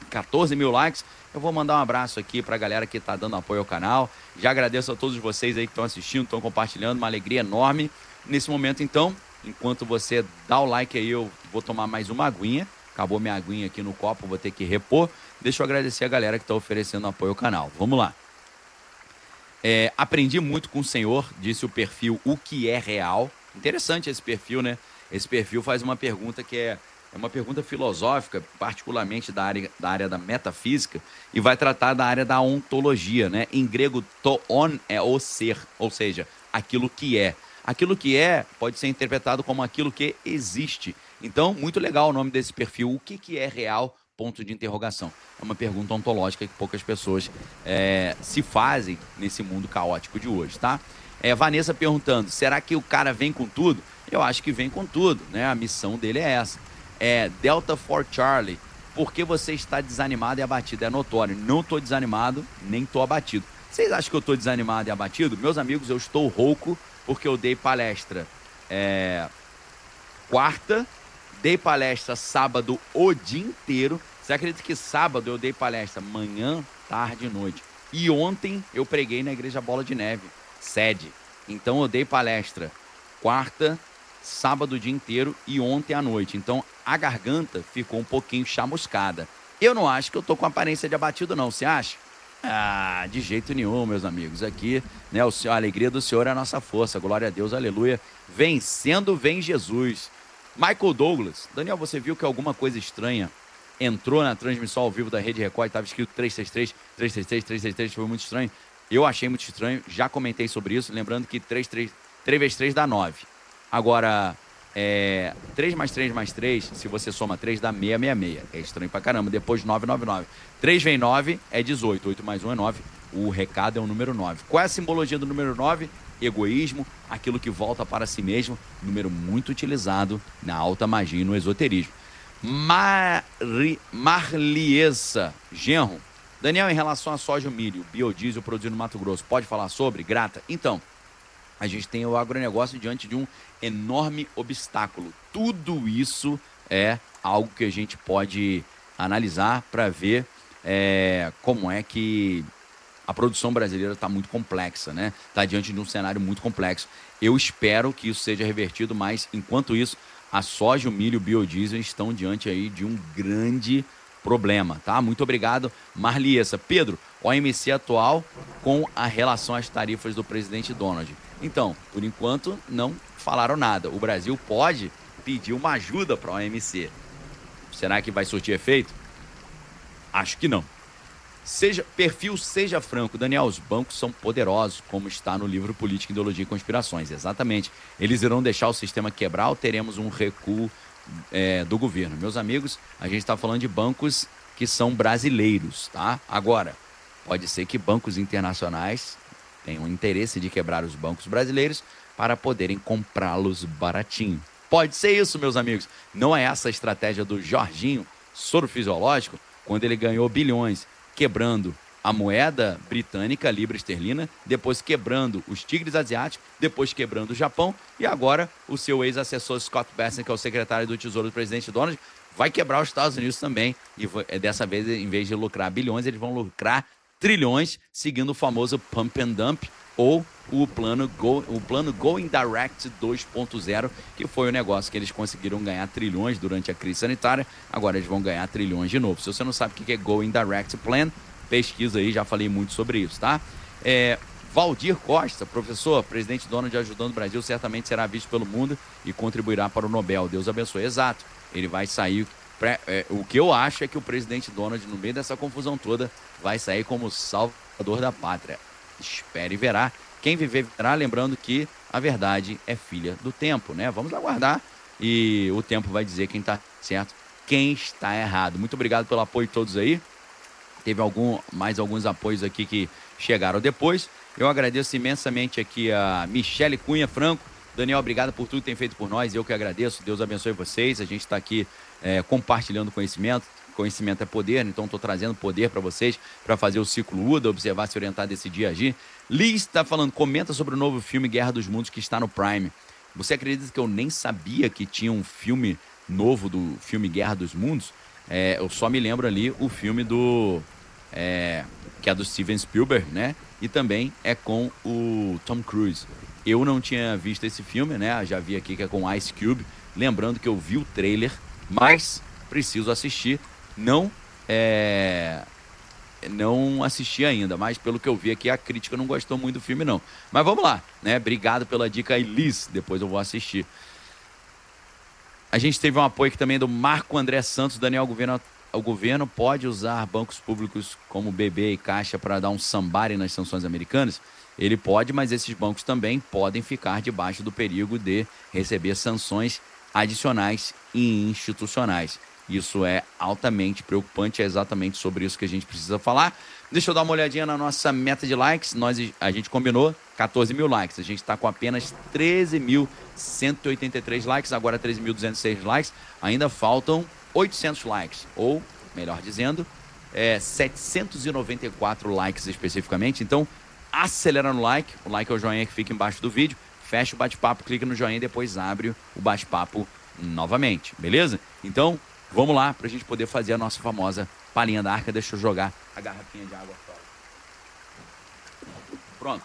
14 mil likes, eu vou mandar um abraço aqui pra galera que tá dando apoio ao canal. Já agradeço a todos vocês aí que estão assistindo, estão compartilhando, uma alegria enorme. Nesse momento, então, enquanto você dá o like aí, eu vou tomar mais uma aguinha. Acabou minha aguinha aqui no copo, vou ter que repor. Deixa eu agradecer a galera que tá oferecendo apoio ao canal. Vamos lá. Aprendi muito com o senhor, disse o perfil O Que É Real. Interessante esse perfil, né? Esse perfil faz uma pergunta que é uma pergunta filosófica, particularmente da área da metafísica, e vai tratar da área da ontologia, né? Em grego, toon é o ser, ou seja, aquilo que é. Aquilo que é pode ser interpretado como aquilo que existe. Então, muito legal o nome desse perfil, O Que É Real? Ponto de interrogação. É uma pergunta ontológica que poucas pessoas se fazem nesse mundo caótico de hoje, tá? Vanessa perguntando, será que o cara vem com tudo? Eu acho que vem com tudo, né? A missão dele é essa. Delta for Charlie, por que você está desanimado e abatido? É notório, não estou desanimado, nem estou abatido. Vocês acham que eu estou desanimado e abatido? Meus amigos, eu estou rouco porque eu dei palestra quarta, dei palestra sábado o dia inteiro. Você acredita que sábado eu dei palestra manhã, tarde e noite? E ontem eu preguei na Igreja Bola de Neve, sede. Então eu dei palestra quarta, sábado o dia inteiro e ontem à noite. Então a garganta ficou um pouquinho chamuscada. Eu não acho que eu tô com aparência de abatido não, você acha? Ah, de jeito nenhum, meus amigos. Aqui, né, a alegria do Senhor é a nossa força. Glória a Deus, aleluia. Vencendo, vem Jesus. Michael Douglas. Daniel, você viu que alguma coisa estranha entrou na transmissão ao vivo da Rede Record e estava escrito 363, 363, 363, foi muito estranho. Eu achei muito estranho, já comentei sobre isso, lembrando que 3 vezes 3 dá 9. Agora, 3 mais 3 mais 3, se você soma 3, dá 666. É estranho pra caramba. Depois 999. 3 vezes 9 é 18. 8 mais 1 é 9. O recado é o número 9. Qual é a simbologia do número 9? Egoísmo, aquilo que volta para si mesmo. Número muito utilizado na alta magia e no esoterismo. Marliesa Genro. Daniel, em relação a soja e milho, biodiesel produzido no Mato Grosso, pode falar sobre? Grata. Então, a gente tem o agronegócio diante de um enorme obstáculo. Tudo isso é algo que a gente pode analisar para ver como é que a produção brasileira está muito complexa, né? Está diante de um cenário muito complexo. Eu espero que isso seja revertido, mas enquanto isso, a soja, o milho e o biodiesel estão diante aí de um grande problema, tá? Muito obrigado, Marliessa. Pedro, OMC atual com a relação às tarifas do presidente Donald. Então, por enquanto, não falaram nada. O Brasil pode pedir uma ajuda para a OMC. Será que vai surtir efeito? Acho que não. Perfil Seja Franco. Daniel, os bancos são poderosos, como está no livro Política, Ideologia e Conspirações. Exatamente. Eles irão deixar o sistema quebrar ou teremos um recuo do governo? Meus amigos, a gente está falando de bancos que são brasileiros, tá? Agora, pode ser que bancos internacionais tenham interesse de quebrar os bancos brasileiros para poderem comprá-los baratinho. Pode ser isso, meus amigos. Não é essa a estratégia do Jorginho, soro fisiológico, quando ele ganhou bilhões quebrando a moeda britânica, a libra esterlina, depois quebrando os tigres asiáticos, depois quebrando o Japão, e agora o seu ex-assessor Scott Bessent, que é o secretário do Tesouro do presidente Donald, vai quebrar os Estados Unidos também, e dessa vez, em vez de lucrar bilhões, eles vão lucrar trilhões, seguindo o famoso Pump and Dump, ou o plano Going Direct 2.0, que foi o negócio que eles conseguiram ganhar trilhões durante a crise sanitária, agora eles vão ganhar trilhões de novo. Se você não sabe o que é Going Direct Plan, pesquisa aí, já falei muito sobre isso, tá? Valdir Costa, professor, presidente Donald ajudando o Brasil, certamente será visto pelo mundo e contribuirá para o Nobel. Deus abençoe. Exato, ele vai sair... o que eu acho é que o presidente Donald, no meio dessa confusão toda, vai sair como salvador da pátria. Espere e verá. Quem viver verá, lembrando que a verdade é filha do tempo, né? Vamos aguardar e o tempo vai dizer quem está certo, quem está errado. Muito obrigado pelo apoio de todos aí. Teve mais alguns apoios aqui que chegaram depois. Eu agradeço imensamente aqui a Michele Cunha Franco. Daniel, obrigado por tudo que tem feito por nós. Eu que agradeço. Deus abençoe vocês. A gente está aqui compartilhando conhecimento. Conhecimento é poder, então estou trazendo poder para vocês, para fazer o ciclo UDA, observar, se orientar, decidir, agir. Liz está falando, comenta sobre o novo filme Guerra dos Mundos que está no Prime. Você acredita que eu nem sabia que tinha um filme novo do filme Guerra dos Mundos? Eu só me lembro ali o filme que é do Steven Spielberg, né? E também é com o Tom Cruise. Eu não tinha visto esse filme, né? Já vi aqui que é com Ice Cube. Lembrando que eu vi o trailer, mas preciso assistir. Não assisti ainda, mas pelo que eu vi aqui, a crítica não gostou muito do filme, não. Mas vamos lá, né? Obrigado pela dica aí, Liz. Depois eu vou assistir. A gente teve um apoio aqui também do Marco André Santos. Daniel, o governo pode usar bancos públicos como BB e Caixa para dar um somebody nas sanções americanas? Ele pode, mas esses bancos também podem ficar debaixo do perigo de receber sanções adicionais e institucionais. Isso é altamente preocupante, é exatamente sobre isso que a gente precisa falar. Deixa eu dar uma olhadinha na nossa meta de likes. A gente combinou 14 mil likes. A gente está com apenas 13.183 likes, agora 13.206 likes. Ainda faltam 800 likes, ou, melhor dizendo, 794 likes especificamente. Então, acelera no like. O like é o joinha que fica embaixo do vídeo. Fecha o bate-papo, clica no joinha e depois abre o bate-papo novamente, beleza? Então... vamos lá para a gente poder fazer a nossa famosa palhinha da arca. Deixa eu jogar a garrafinha de água fora. Pronto,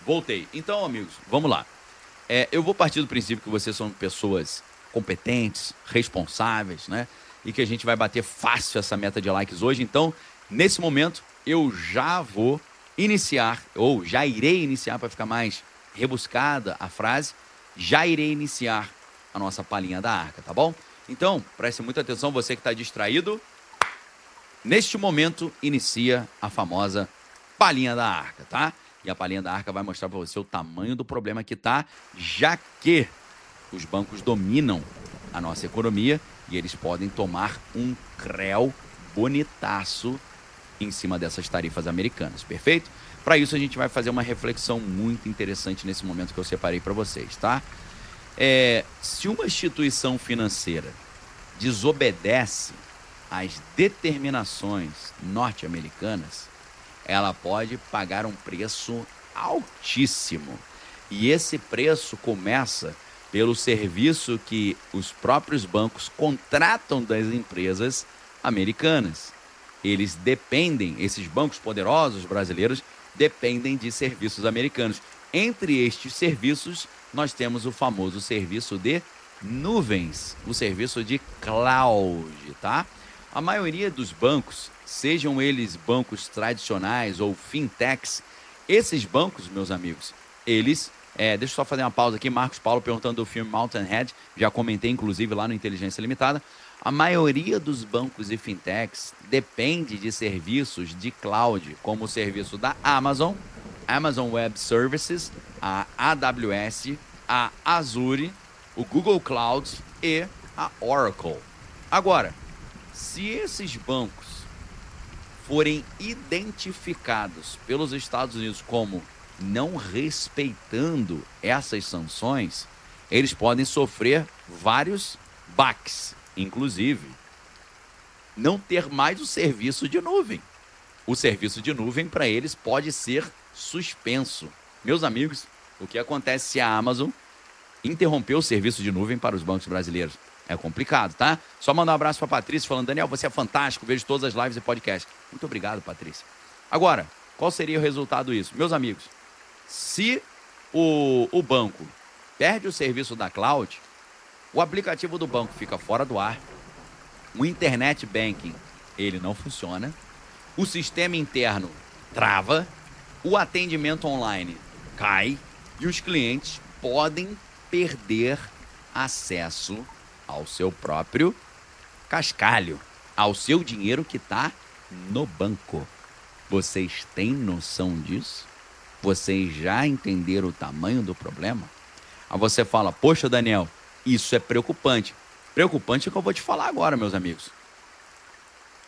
voltei. Então, amigos, vamos lá. Eu vou partir do princípio que vocês são pessoas competentes, responsáveis, né? E que a gente vai bater fácil essa meta de likes hoje. Então, nesse momento, eu já vou iniciar, ou já irei iniciar, para ficar mais rebuscada a frase, já irei iniciar a nossa palhinha da arca, tá bom? Então, preste muita atenção, você que está distraído. Neste momento, inicia a famosa palhinha da arca, tá? E a palhinha da arca vai mostrar para você o tamanho do problema que tá, já que os bancos dominam a nossa economia e eles podem tomar um creu bonitaço em cima dessas tarifas americanas, perfeito? Para isso, a gente vai fazer uma reflexão muito interessante nesse momento que eu separei para vocês, tá? Se uma instituição financeira desobedece às determinações norte-americanas, ela pode pagar um preço altíssimo. E esse preço começa pelo serviço que os próprios bancos contratam das empresas americanas. Eles dependem, esses bancos poderosos brasileiros, dependem de serviços americanos. Entre estes serviços, nós temos o famoso serviço de nuvens, o serviço de cloud, tá? A maioria dos bancos, sejam eles bancos tradicionais ou fintechs, esses bancos, meus amigos, eles... deixa eu só fazer uma pausa aqui. Marcos Paulo perguntando do filme Mountain Head, já comentei inclusive lá no Inteligência Limitada. A maioria dos bancos e fintechs depende de serviços de cloud, como o serviço da Amazon Web Services, a AWS, a Azure, o Google Cloud e a Oracle. Agora, se esses bancos forem identificados pelos Estados Unidos como não respeitando essas sanções, eles podem sofrer vários baques, inclusive não ter mais o serviço de nuvem. O serviço de nuvem para eles pode ser suspenso. Meus amigos, o que acontece se a Amazon interromper o serviço de nuvem para os bancos brasileiros? É complicado, tá? Só mandar um abraço para a Patrícia falando: Daniel, você é fantástico, vejo todas as lives e podcasts. Muito obrigado, Patrícia. Agora, qual seria o resultado disso? Meus amigos, se o banco perde o serviço da cloud, o aplicativo do banco fica fora do ar, o internet banking ele não funciona, o sistema interno trava, o atendimento online cai e os clientes podem perder acesso ao seu próprio cascalho, ao seu dinheiro que está no banco. Vocês têm noção disso? Vocês já entenderam o tamanho do problema? Aí você fala, poxa, Daniel, isso é preocupante. Preocupante é o que eu vou te falar agora, meus amigos.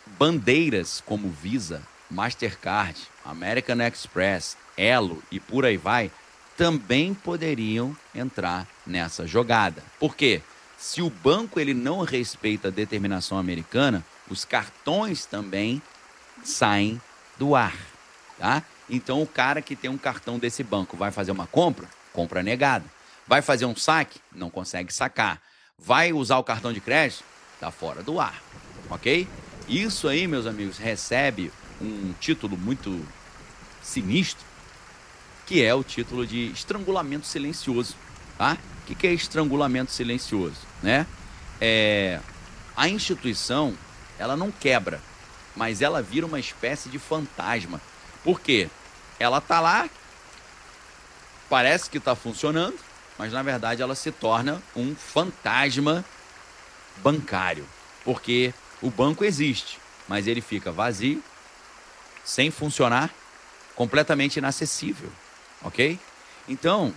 Bandeiras como Visa, Mastercard, American Express, Elo e por aí vai, também poderiam entrar nessa jogada. Por quê? Se o banco ele não respeita a determinação americana, os cartões também saem do ar, tá? Então o cara que tem um cartão desse banco vai fazer uma compra, compra negada. Vai fazer um saque, não consegue sacar. Vai usar o cartão de crédito, tá fora do ar, ok? Isso aí, meus amigos, recebe um título muito sinistro, que é o título de estrangulamento silencioso, tá? O que é estrangulamento silencioso, né? A instituição, ela não quebra, mas ela vira uma espécie de fantasma. Por quê? Ela tá lá, parece que está funcionando, mas na verdade ela se torna um fantasma bancário, porque o banco existe, mas ele fica vazio, sem funcionar, completamente inacessível, ok? Então,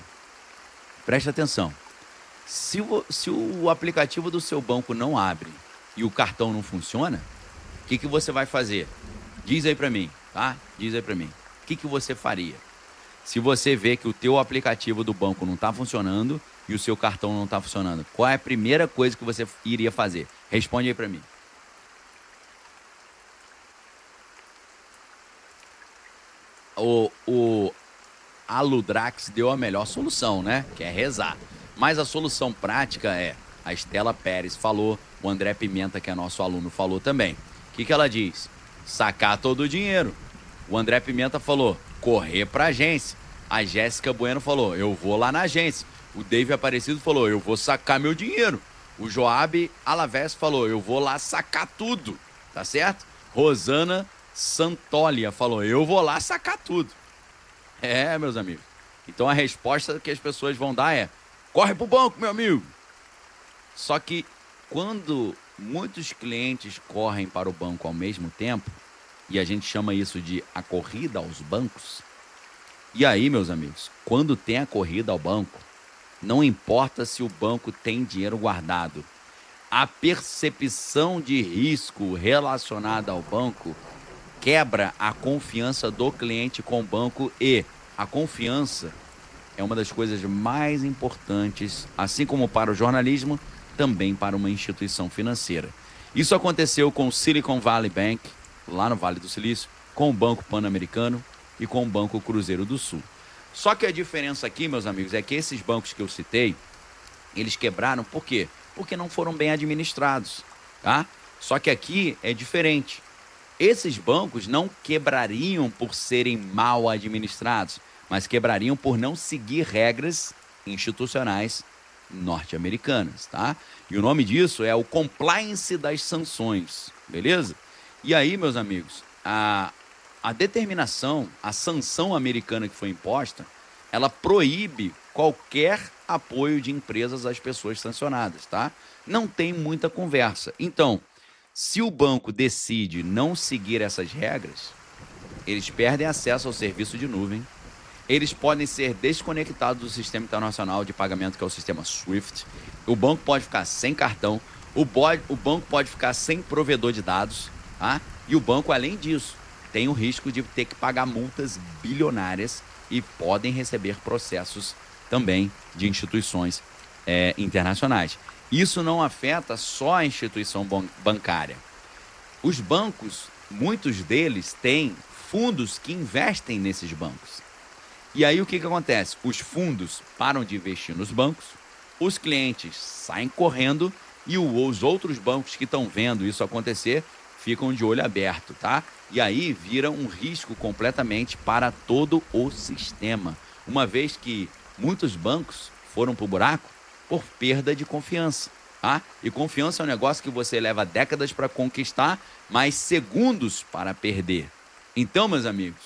preste atenção. Se o aplicativo do seu banco não abre e o cartão não funciona, o que você vai fazer? Diz aí para mim, tá? Diz aí para mim. O que você faria? Se você vê que o teu aplicativo do banco não está funcionando e o seu cartão não está funcionando, qual é a primeira coisa que você iria fazer? Responde aí para mim. O Aludrax deu a melhor solução, né? Que é rezar. Mas a solução prática é, a Estela Pérez falou, o André Pimenta, que é nosso aluno, falou também. O que ela diz? Sacar todo o dinheiro. O André Pimenta falou, correr para a agência. A Jéssica Bueno falou, eu vou lá na agência. O Dave Aparecido falou, eu vou sacar meu dinheiro. O Joab Alavés falou, eu vou lá sacar tudo, tá certo? Rosana Santolia falou, eu vou lá sacar tudo. Meus amigos. Então a resposta que as pessoas vão dar é, corre pro banco, meu amigo. Só que quando muitos clientes correm para o banco ao mesmo tempo, e a gente chama isso de a corrida aos bancos, e aí, meus amigos, quando tem a corrida ao banco, não importa se o banco tem dinheiro guardado, a percepção de risco relacionada ao banco quebra a confiança do cliente com o banco e a confiança é uma das coisas mais importantes, assim como para o jornalismo, também para uma instituição financeira. Isso aconteceu com o Silicon Valley Bank, lá no Vale do Silício, com o Banco Pan-Americano e com o Banco Cruzeiro do Sul. Só que a diferença aqui, meus amigos, é que esses bancos que eu citei, eles quebraram por quê? Porque não foram bem administrados, tá? Só que aqui é diferente. Esses bancos não quebrariam por serem mal administrados, mas quebrariam por não seguir regras institucionais norte-americanas, tá? E o nome disso é o compliance das sanções, beleza? E aí, meus amigos, a determinação, a sanção americana que foi imposta, ela proíbe qualquer apoio de empresas às pessoas sancionadas, tá? Não tem muita conversa. Então, se o banco decide não seguir essas regras, eles perdem acesso ao serviço de nuvem, eles podem ser desconectados do sistema internacional de pagamento, que é o sistema SWIFT, o banco pode ficar sem cartão, o banco pode ficar sem provedor de dados, tá? E o banco, além disso, tem o risco de ter que pagar multas bilionárias e podem receber processos também de instituições internacionais. Isso não afeta só a instituição bancária. Os bancos, muitos deles têm fundos que investem nesses bancos. E aí o que acontece? Os fundos param de investir nos bancos, os clientes saem correndo e os outros bancos que estão vendo isso acontecer ficam de olho aberto, tá? E aí vira um risco completamente para todo o sistema, uma vez que muitos bancos foram para o buraco por perda de confiança. Tá? E confiança é um negócio que você leva décadas para conquistar, mas segundos para perder. Então, meus amigos,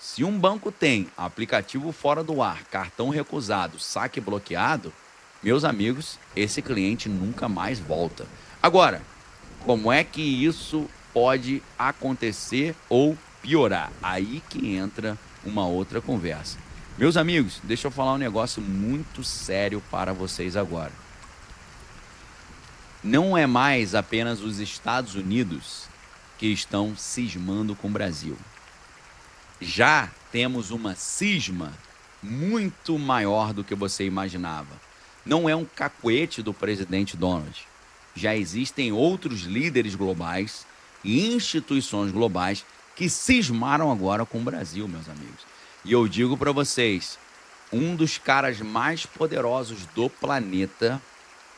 se um banco tem aplicativo fora do ar, cartão recusado, saque bloqueado, meus amigos, esse cliente nunca mais volta. Agora, como é que isso pode acontecer ou piorar? Aí que entra uma outra conversa. Meus amigos, deixa eu falar um negócio muito sério para vocês agora. Não é mais apenas os Estados Unidos que estão cismando com o Brasil. Já temos uma cisma muito maior do que você imaginava. Não é um cacuete do presidente Donald. Já existem outros líderes globais e instituições globais que cismaram agora com o Brasil, meus amigos. E eu digo para vocês, um dos caras mais poderosos do planeta,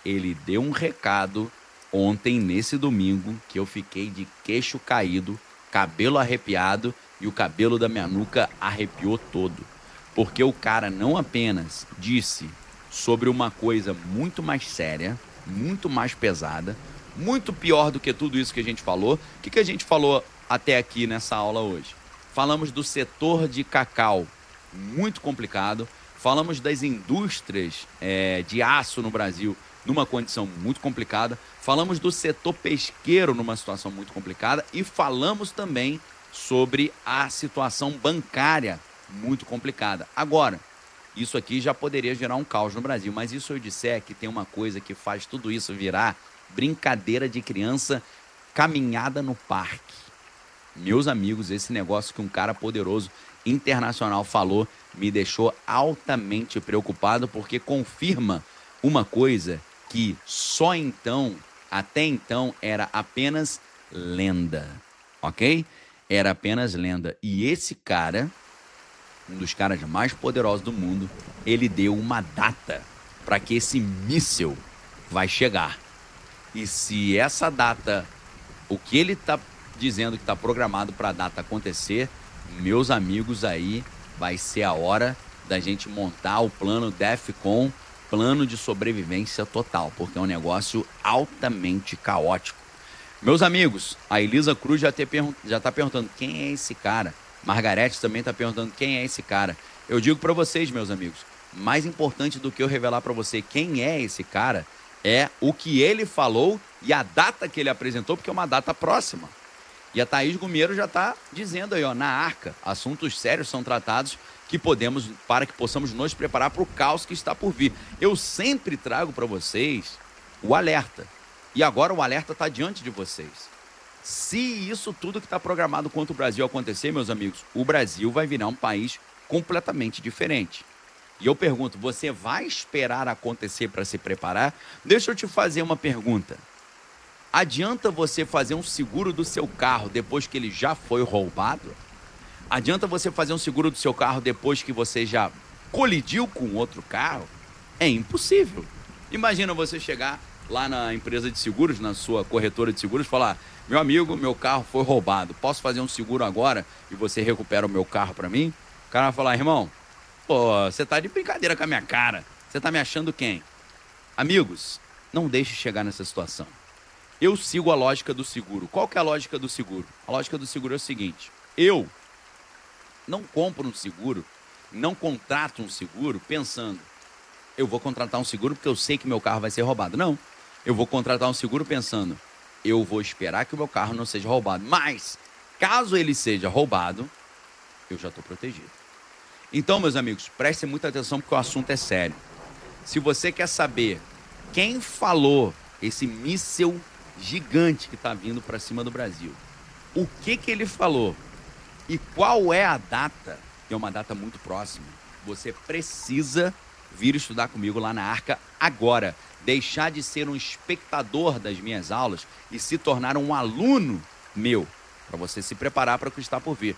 ele deu um recado ontem, nesse domingo, que eu fiquei de queixo caído, cabelo arrepiado e o cabelo da minha nuca arrepiou todo. Porque o cara não apenas disse sobre uma coisa muito mais séria, muito mais pesada, muito pior do que tudo isso que a gente falou. O que a gente falou até aqui nessa aula hoje? Falamos do setor de cacau, muito complicado. Falamos das indústrias de aço no Brasil, numa condição muito complicada. Falamos do setor pesqueiro numa situação muito complicada. E falamos também sobre a situação bancária muito complicada. Agora, isso aqui já poderia gerar um caos no Brasil, mas e se eu disser que tem uma coisa que faz tudo isso virar brincadeira de criança, caminhada no parque? Meus amigos, esse negócio que um cara poderoso internacional falou me deixou altamente preocupado, porque confirma uma coisa que só então, até então, era apenas lenda, ok? Era apenas lenda. E esse cara, um dos caras mais poderosos do mundo, ele deu uma data para que esse míssil vai chegar. E se essa data, o que ele está dizendo que está programado para a data acontecer, meus amigos, aí vai ser a hora da gente montar o plano DEFCON, plano de sobrevivência total, porque é um negócio altamente caótico. Meus amigos, a Elisa Cruz já está perguntando quem é esse cara. Margarete também está perguntando quem é esse cara. Eu digo para vocês, meus amigos, mais importante do que eu revelar para você quem é esse cara é o que ele falou e a data que ele apresentou, porque é uma data próxima. E a Thaís Gumiero já está dizendo aí, ó, na Arca, assuntos sérios são tratados para que possamos nos preparar para o caos que está por vir. Eu sempre trago para vocês o alerta. E agora o alerta está diante de vocês. Se isso tudo que está programado contra o Brasil acontecer, meus amigos, o Brasil vai virar um país completamente diferente. E eu pergunto, você vai esperar acontecer para se preparar? Deixa eu te fazer uma pergunta. Adianta você fazer um seguro do seu carro depois que ele já foi roubado? Adianta você fazer um seguro do seu carro depois que você já colidiu com outro carro? É impossível. Imagina você chegar lá na empresa de seguros, na sua corretora de seguros, falar: meu amigo, meu carro foi roubado, posso fazer um seguro agora e você recupera o meu carro para mim? O cara vai falar: irmão, pô, você tá de brincadeira com a minha cara, você tá me achando quem? Amigos, não deixe chegar nessa situação. Eu sigo a lógica do seguro. Qual que é a lógica do seguro? A lógica do seguro é o seguinte: eu não compro um seguro, não contrato um seguro pensando, eu vou contratar um seguro porque eu sei que meu carro vai ser roubado. Não, eu vou contratar um seguro pensando, eu vou esperar que o meu carro não seja roubado. Mas, caso ele seja roubado, eu já estou protegido. Então, meus amigos, prestem muita atenção porque o assunto é sério. Se você quer saber quem falou esse míssil gigante que está vindo para cima do Brasil, o que ele falou e qual é a data, que é uma data muito próxima, você precisa vir estudar comigo lá na Arca agora. Deixar de ser um espectador das minhas aulas e se tornar um aluno meu, para você se preparar para o que está por vir.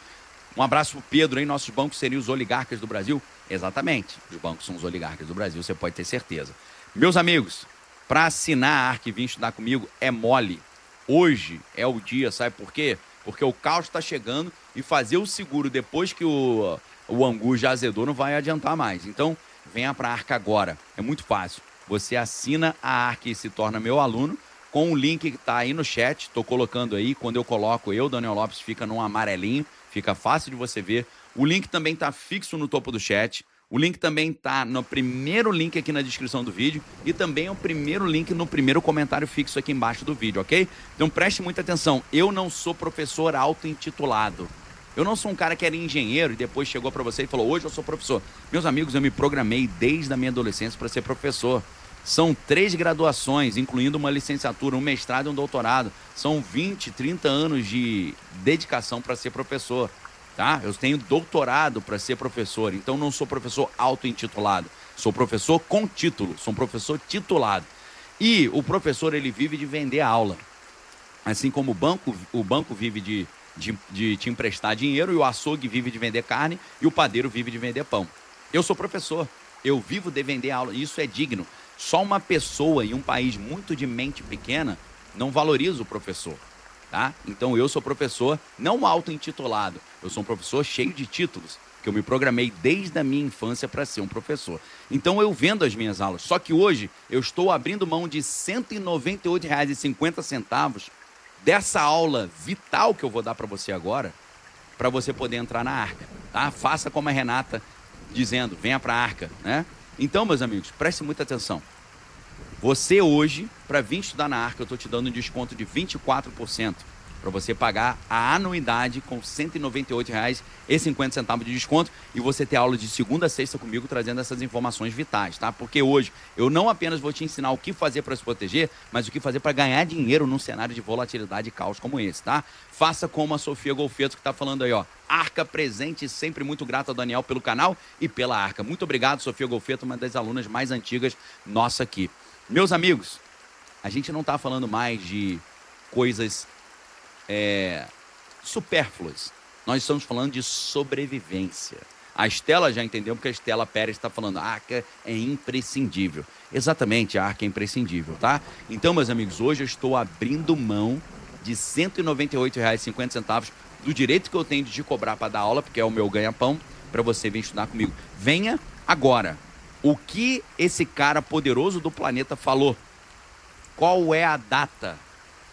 Um abraço pro Pedro, hein? Nossos bancos seriam os oligarcas do Brasil? Exatamente, os bancos são os oligarcas do Brasil, você pode ter certeza. Meus amigos, para assinar a Arca e vir estudar comigo é mole. Hoje é o dia, sabe por quê? porque o caos está chegando e fazer o seguro depois que o angu já azedou não vai adiantar mais. Então, venha para a Arca agora. É muito fácil. Você assina a Arca e se torna meu aluno com o link que está aí no chat. Estou colocando aí. Quando eu coloco Daniel Lopes, fica num amarelinho. Fica fácil de você ver. O link também está fixo no topo do chat. O link também está no primeiro link aqui na descrição do vídeo e também é o primeiro link no primeiro comentário fixo aqui embaixo do vídeo, ok? Então preste muita atenção. Eu não sou professor auto-intitulado. Eu não sou um cara que era engenheiro e depois chegou para você e falou, hoje eu sou professor. Meus amigos, eu me programei desde a minha adolescência para ser professor. São 3 graduações, incluindo uma licenciatura, um mestrado e um doutorado. São 20, 30 anos de dedicação para ser professor. Tá? Eu tenho doutorado para ser professor, então não sou professor auto-intitulado. Sou professor com título, sou um professor titulado. E o professor, ele vive de vender aula. Assim como o banco vive de te emprestar dinheiro, e o açougue vive de vender carne, e o padeiro vive de vender pão. Eu sou professor, eu vivo de vender aula, e isso é digno. Só uma pessoa em um país muito de mente pequena não valoriza o professor. Tá? Então eu sou professor não auto-intitulado, eu sou um professor cheio de títulos, que eu me programei desde a minha infância para ser um professor. Então eu vendo as minhas aulas, só que hoje eu estou abrindo mão de R$ 198,50 dessa aula vital que eu vou dar para você agora, para você poder entrar na Arca. Tá? Faça como a Renata dizendo, venha para a Arca. Né? Então, meus amigos, preste muita atenção. Você hoje, para vir estudar na Arca, eu estou te dando um desconto de 24% para você pagar a anuidade com R$ 198,50 de desconto e você ter aula de segunda a sexta comigo trazendo essas informações vitais, tá? Porque hoje eu não apenas vou te ensinar o que fazer para se proteger, mas o que fazer para ganhar dinheiro num cenário de volatilidade e caos como esse, tá? Faça como a Sofia Golfeto que está falando aí, ó. Arca presente, sempre muito grato ao Daniel pelo canal e pela Arca. Muito obrigado, Sofia Golfeto, uma das alunas mais antigas nossa aqui. Meus amigos, a gente não está falando mais de coisas supérfluas. Nós estamos falando de sobrevivência. A Estela já entendeu porque a Estela Pérez está falando a Arca é imprescindível. Exatamente, a Arca é imprescindível, tá? Então, meus amigos, hoje eu estou abrindo mão de R$ 198,50 do direito que eu tenho de te cobrar para dar aula, porque é o meu ganha-pão, para você vir estudar comigo. Venha agora. O que esse cara poderoso do planeta falou? Qual é a data?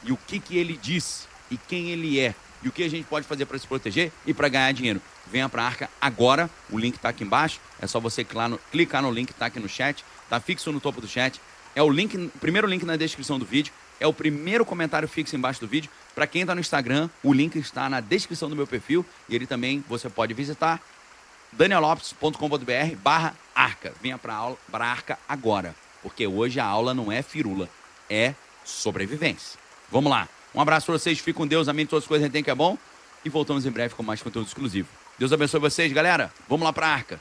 E o que ele disse? E quem ele é? E o que a gente pode fazer para se proteger e para ganhar dinheiro? Venha para a Arca agora. O link está aqui embaixo. É só você clicar no link que está aqui no chat. Está fixo no topo do chat. É o primeiro link na descrição do vídeo. É o primeiro comentário fixo embaixo do vídeo. Para quem está no Instagram, o link está na descrição do meu perfil. E ele também você pode visitar daniellopes.com.br/Arca. Venha para a Arca agora, porque hoje a aula não é firula, é sobrevivência. Vamos lá. Um abraço para vocês, fiquem com Deus, amém de todas as coisas, a gente tem que é bom. E voltamos em breve com mais conteúdo exclusivo. Deus abençoe vocês, galera. Vamos lá para a Arca.